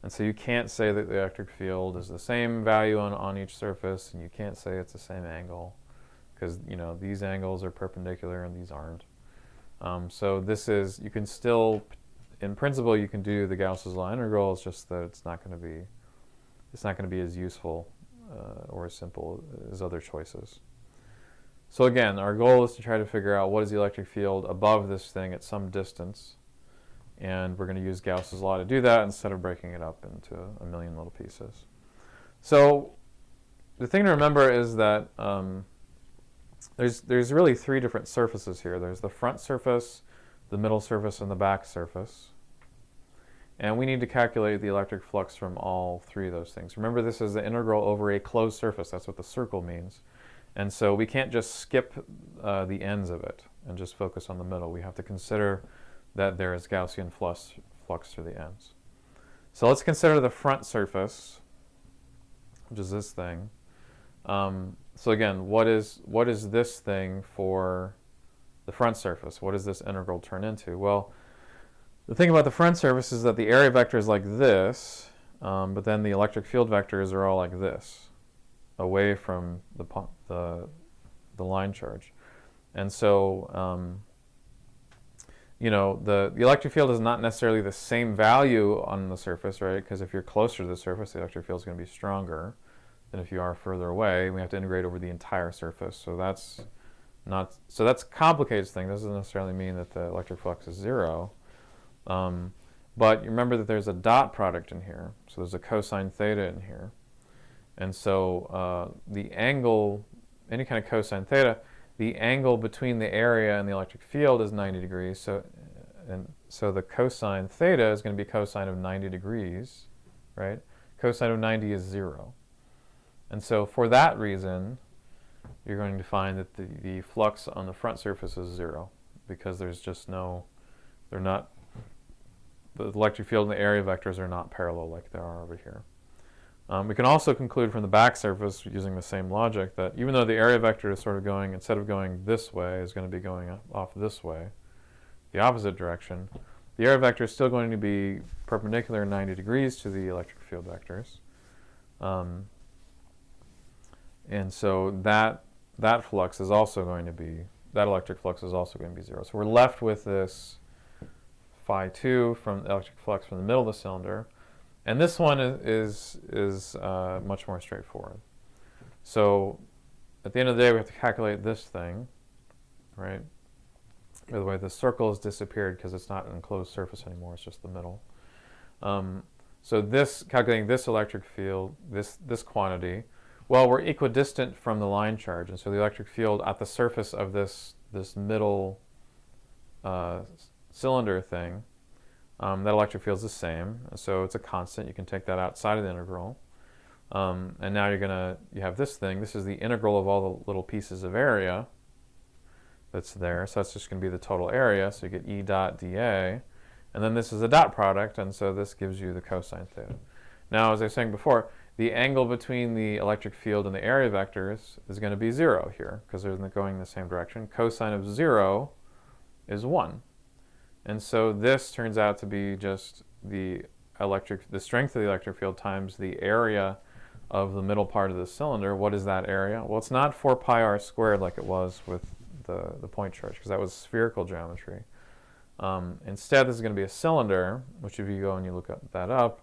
And so you can't say that the electric field is the same value on each surface, and you can't say it's the same angle, because these angles are perpendicular and these aren't. So you can still, in principle, you can do the Gauss's law integral. It's just that it's not going to be as useful or as simple as other choices. So again, our goal is to try to figure out what is the electric field above this thing at some distance, and we're going to use Gauss's law to do that instead of breaking it up into a million little pieces. So the thing to remember is that there's really three different surfaces here. There's the front surface, the middle surface, and the back surface. And we need to calculate the electric flux from all three of those things. Remember, this is the integral over a closed surface. That's what the circle means. And so we can't just skip the ends of it and just focus on the middle. We have to consider that there is Gaussian flux through the ends. So let's consider the front surface, which is this thing. So again, what is this thing for the front surface? What does this integral turn into? Well, the thing about the front surface is that the area vector is like this, but then the electric field vectors are all like this, away from the line charge. And so the electric field is not necessarily the same value on the surface, right? Because if you're closer to the surface, the electric field is going to be stronger than if you are further away. We have to integrate over the entire surface. So that complicates things. That doesn't necessarily mean that the electric flux is zero. But you remember that there's a dot product in here. So there's a cosine theta in here. And so the angle, any kind of cosine theta, the angle between the area and the electric field is 90 degrees. So the cosine theta is going to be cosine of 90 degrees, right? Cosine of 90 is 0. And so for that reason, you're going to find that the flux on the front surface is 0, because there's just the electric field and the area vectors are not parallel like they are over here. We can also conclude from the back surface, using the same logic, that even though the area vector is sort of going, instead of going this way, is going to be going off this way, the opposite direction, the area vector is still going to be perpendicular 90 degrees to the electric field vectors. And so that flux is also going to be, that electric flux is also going to be 0. So we're left with this phi 2 from the electric flux from the middle of the cylinder. And this one is much more straightforward. So at the end of the day, we have to calculate this thing, right? By the way, the circle has disappeared because it's not an enclosed surface anymore. It's just the middle. So calculating this electric field, this quantity, well, we're equidistant from the line charge. And so the electric field at the surface of this middle cylinder thing, that electric field is the same, so it's a constant. You can take that outside of the integral. And now you have this thing. This is the integral of all the little pieces of area that's there. So that's just going to be the total area. So you get E dot dA. And then this is a dot product, and so this gives you the cosine theta. Now, as I was saying before, the angle between the electric field and the area vectors is going to be 0 here, because they're going in the same direction. Cosine of 0 is 1. And so this turns out to be just the strength of the electric field times the area of the middle part of the cylinder. What is that area? Well, it's not 4 pi r squared like it was with the point charge, because that was spherical geometry. Instead, this is going to be a cylinder, which if you go and you look that up,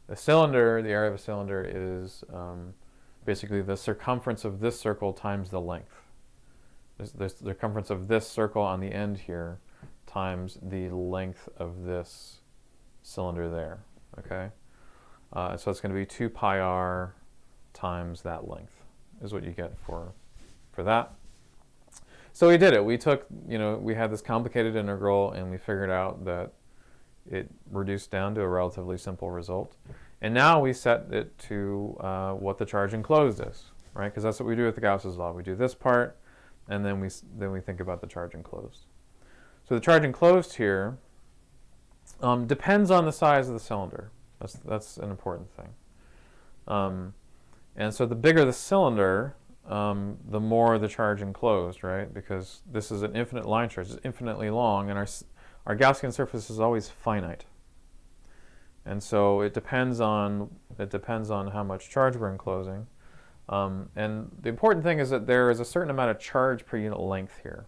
the area of a cylinder is basically the circumference of this circle times the length. The circumference of this circle on the end here times the length of this cylinder there, okay? So it's going to be 2 pi r times that length is what you get for that. So we did it. We took, we had this complicated integral, and we figured out that it reduced down to a relatively simple result. And now we set it to what the charge enclosed is, right? Because that's what we do with the Gauss's law. We do this part, and then we think about the charge enclosed. So the charge enclosed here depends on the size of the cylinder. That's an important thing. And so the bigger the cylinder, the more the charge enclosed, right? Because this is an infinite line charge. It's infinitely long, and our Gaussian surface is always finite. And so it depends on how much charge we're enclosing. And the important thing is that there is a certain amount of charge per unit length here.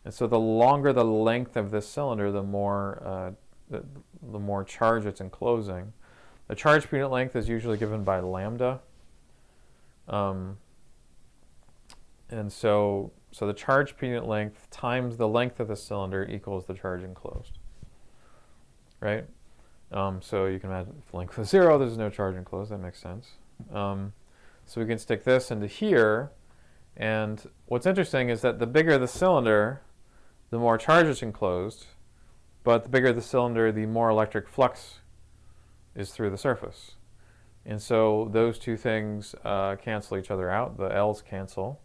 And so the longer the length of this cylinder, the more charge it's enclosing. The charge per unit length is usually given by lambda. And so the charge per unit length times the length of the cylinder equals the charge enclosed, right? So you can imagine if length is 0, there's no charge enclosed. That makes sense. So we can stick this into here. And what's interesting is that the bigger the cylinder, the more charge is enclosed. But the bigger the cylinder, the more electric flux is through the surface. And so those two things cancel each other out. The L's cancel.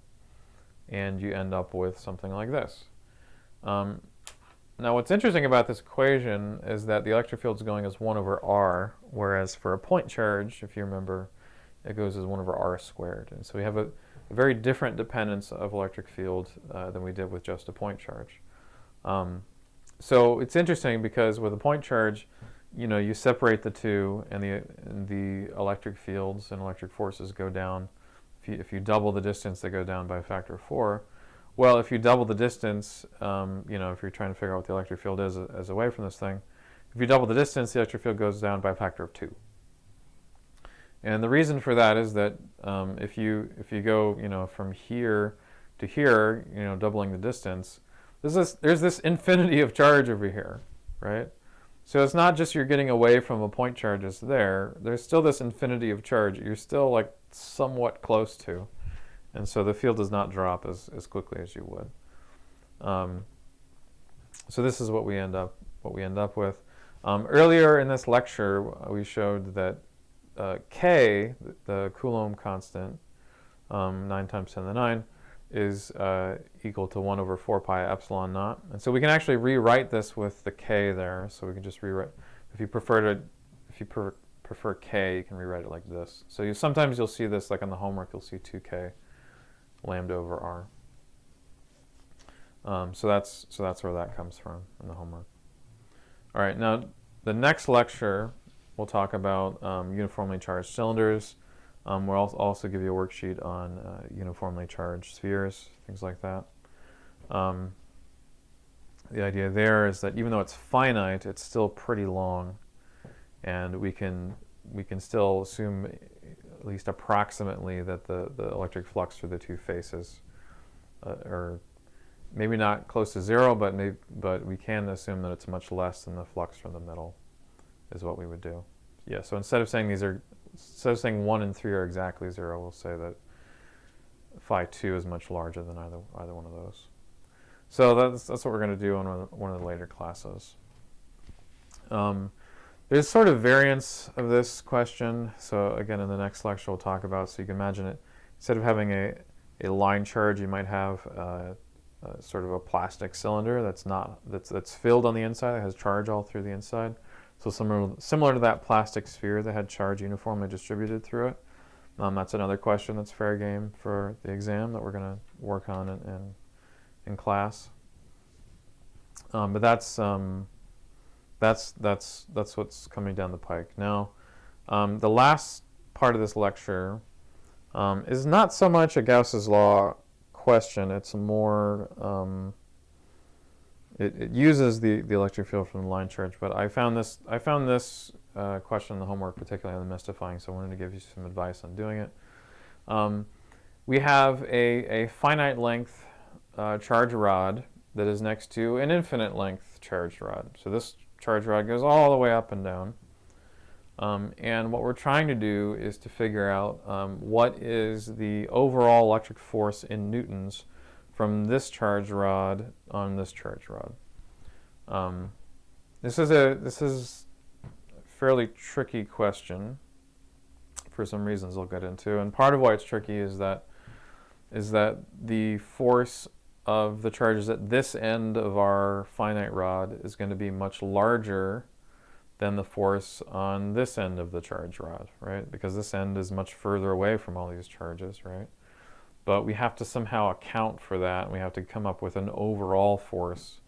And you end up with something like this. Now what's interesting about this equation is that the electric field is going as 1 over r, whereas for a point charge, if you remember, it goes as 1 over r squared. And so we have a very different dependence of electric field than we did with just a point charge. So it's interesting because with a point charge, you separate the two, and the electric fields and electric forces go down. If you double the distance, they go down by a factor of 4. Well, if you double the distance, if you're trying to figure out what the electric field is as away from this thing, if you double the distance, the electric field goes down by a factor of 2. And the reason for that is that if you go from here to here, doubling the distance, there's this infinity of charge over here, right? So it's not just you're getting away from a point charge is there. There's still this infinity of charge. You're still like somewhat close to. And so the field does not drop as quickly as you would. So this is what we end up with. Earlier in this lecture, we showed that K, the Coulomb constant, 9 times 10 to the 9, is equal to 1 over 4 pi epsilon naught. And so we can actually rewrite this with the K there. So we can just rewrite. If you prefer K, you can rewrite it like this. So sometimes you'll see this, like on the homework, you'll see 2K lambda over r. So that's where that comes from in the homework. All right, now the next lecture we'll talk about uniformly charged cylinders. We'll also give you a worksheet on uniformly charged spheres, things like that. The idea there is that even though it's finite, it's still pretty long, and we can still assume at least approximately that the electric flux through the two faces are maybe not close to 0, but we can assume that it's much less than the flux from the middle, is what we would do. Yeah. So instead of saying 1 and 3 are exactly 0, we'll say that phi 2 is much larger than either one of those. So that's what we're going to do on one of the later classes. There's sort of variants of this question. So again, in the next lecture, we'll talk about. So you can imagine it, instead of having a line charge, you might have sort of a plastic cylinder that's filled on the inside, that has charge all through the inside. So similar to that plastic sphere that had charge uniformly distributed through it. That's another question that's fair game for the exam that we're going to work on in class. But that's what's coming down the pike. Now, the last part of this lecture is not so much a Gauss's law question. It's more it uses the electric field from the line charge. But I found this question in the homework particularly mystifying, so I wanted to give you some advice on doing it. We have a finite length charge rod that is next to an infinite length charged rod. So this charge rod goes all the way up and down. And what we're trying to do is to figure out what is the overall electric force in newtons from this charge rod on this charge rod. This is a fairly tricky question for some reasons I'll get into, and part of why it's tricky is that the force of the charges at this end of our finite rod is going to be much larger than the force on this end of the charge rod, right? Because this end is much further away from all these charges, right? But we have to somehow account for that, and we have to come up with an overall force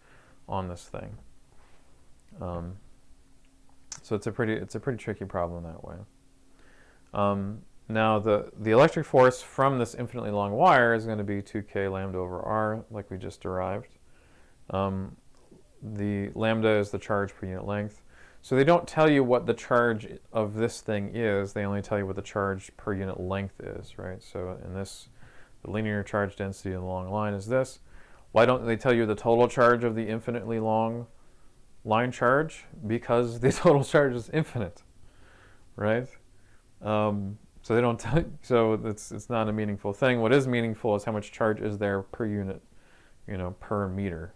on this thing. So it's a pretty tricky problem that way. Now the electric force from this infinitely long wire is going to be 2k lambda over r, like we just derived. The lambda is the charge per unit length. So they don't tell you what the charge of this thing is, they only tell you what the charge per unit length is, right? So in this, the linear charge density of the long line is this. Why don't they tell you the total charge of the infinitely long line charge? Because the total charge is infinite, right? So they don't tell you, so it's not a meaningful thing. What is meaningful is how much charge is there per unit, per meter,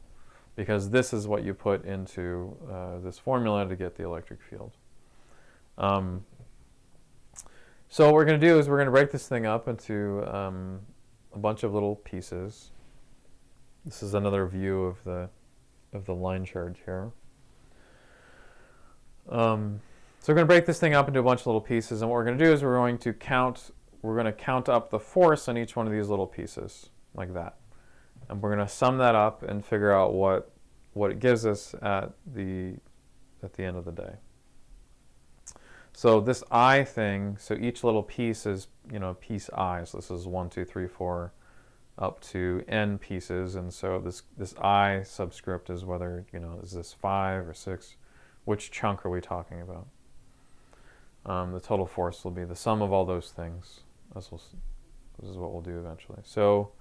because this is what you put into this formula to get the electric field. So what we're going to do is we're going to break this thing up into a bunch of little pieces. This is another view of the line charge here. So we're going to break this thing up into a bunch of little pieces, and what we're going to do is we're going to count up the force on each one of these little pieces, like that. And we're going to sum that up and figure out what it gives us at the end of the day. So this I thing, so each little piece is, piece I. So this is 1, 2, 3, 4, up to n pieces, and so this I subscript is whether, is this 5 or 6, which chunk are we talking about? The total force will be the sum of all those things. This is what we'll do eventually. So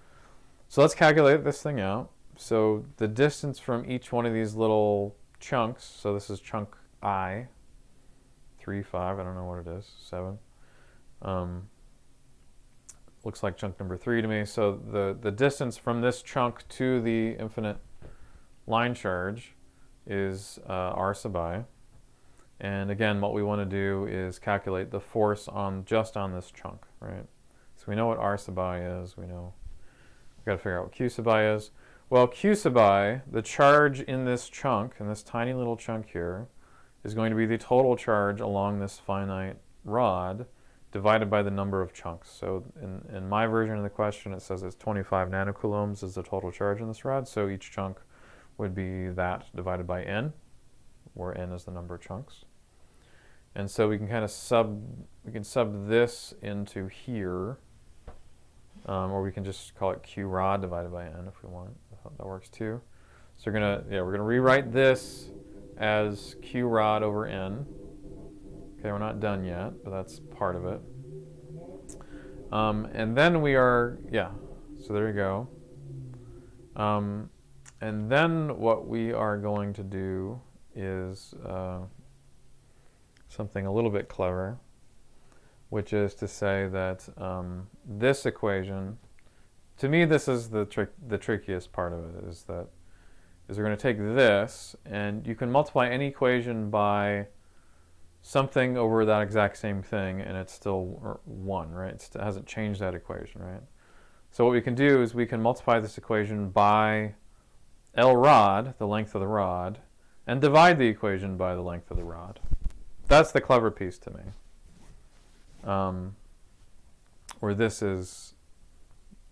let's calculate this thing out. So the distance from each one of these little chunks, so this is chunk I, 3, 5, I don't know what it is, 7. Looks like chunk number 3 to me. So the distance from this chunk to the infinite line charge is r sub I. And again, what we want to do is calculate the force just on this chunk, right? So we know what r sub I is. We've got to figure out what q sub I is. Well, q sub I, the charge in this chunk, in this tiny little chunk here, is going to be the total charge along this finite rod divided by the number of chunks. So in my version of the question, it says it's 25 nanocoulombs is the total charge in this rod. So each chunk would be that divided by n, where n is the number of chunks. And so we can kind of sub this into here, or we can just call it q rod divided by n if we want. That works too. So we're gonna rewrite this as q rod over n. Okay, we're not done yet, but that's part of it. And then so there you go. And then what we are going to do is something a little bit clever, which is to say that this equation, to me this is the trickiest part of it, is we're going to take this, and you can multiply any equation by something over that exact same thing, and it's still 1, right? It hasn't changed that equation, right? So what we can do is we can multiply this equation by L rod, the length of the rod, and divide the equation by the length of the rod. That's the clever piece to me. Where this is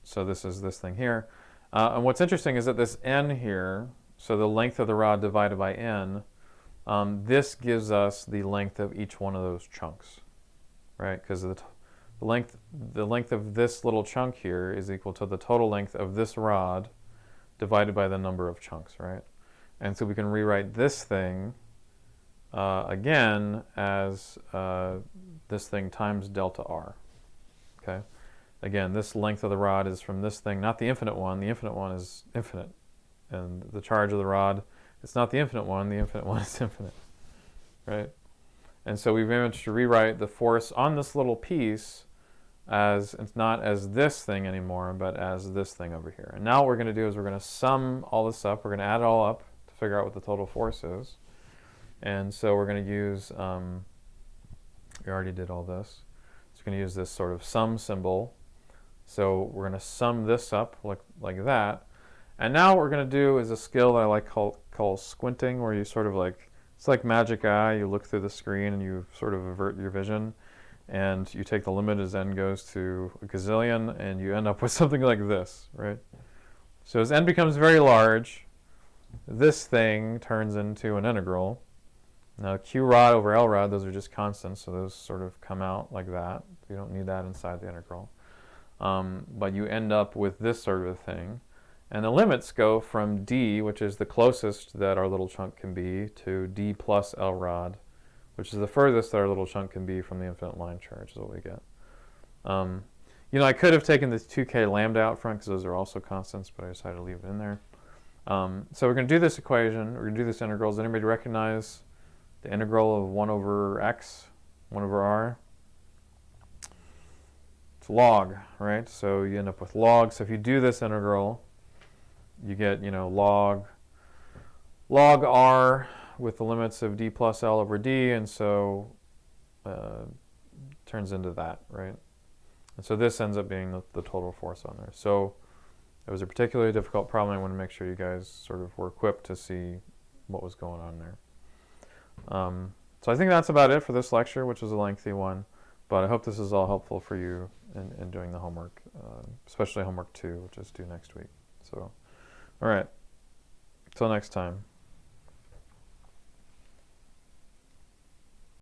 this thing here. And what's interesting is that this n here, so the length of the rod divided by n, this gives us the length of each one of those chunks, right? Because the length of this little chunk here is equal to the total length of this rod divided by the number of chunks, right? And so we can rewrite this thing again as this thing times delta r. Okay. Again, this length of the rod is from this thing, not the infinite one. The infinite one is infinite, and the charge of the rod, it's not the infinite one. The infinite one is infinite, right? And so we've managed to rewrite the force on this little piece as, it's not as this thing anymore, but as this thing over here. And now what we're going to do is we're going to sum all this up. We're going to add it all up to figure out what the total force is. And so we're going to use, we already did all this. So we're going to use this sort of sum symbol. So we're going to sum this up like that. And now what we're going to do is a skill that I like call squinting, where you sort of like, it's like magic eye. You look through the screen and you sort of avert your vision. And you take the limit as n goes to a gazillion, and you end up with something like this, right? So as n becomes very large, this thing turns into an integral. Now q rod over L rod, those are just constants, so those sort of come out like that. You don't need that inside the integral. But you end up with this sort of a thing. And the limits go from d, which is the closest that our little chunk can be, to d plus L rod, which is the furthest that our little chunk can be from the infinite line charge, is what we get. You know, I could have taken this 2k lambda out front, because those are also constants, but I decided to leave it in there. So we're going to do this equation. We're going to do this integral. Does anybody recognize the integral of 1 over x, 1 over r? It's log, right? So you end up with log. So if you do this integral, you get, you know, log r with the limits of d plus L over d, and so turns into that, right? And so this ends up being the total force on there. So it was a particularly difficult problem. I want to make sure you guys sort of were equipped to see what was going on there. So I think that's about it for this lecture, which was a lengthy one, but I hope this is all helpful for you in doing the homework, especially homework 2, which is due next week. So, all right, till next time.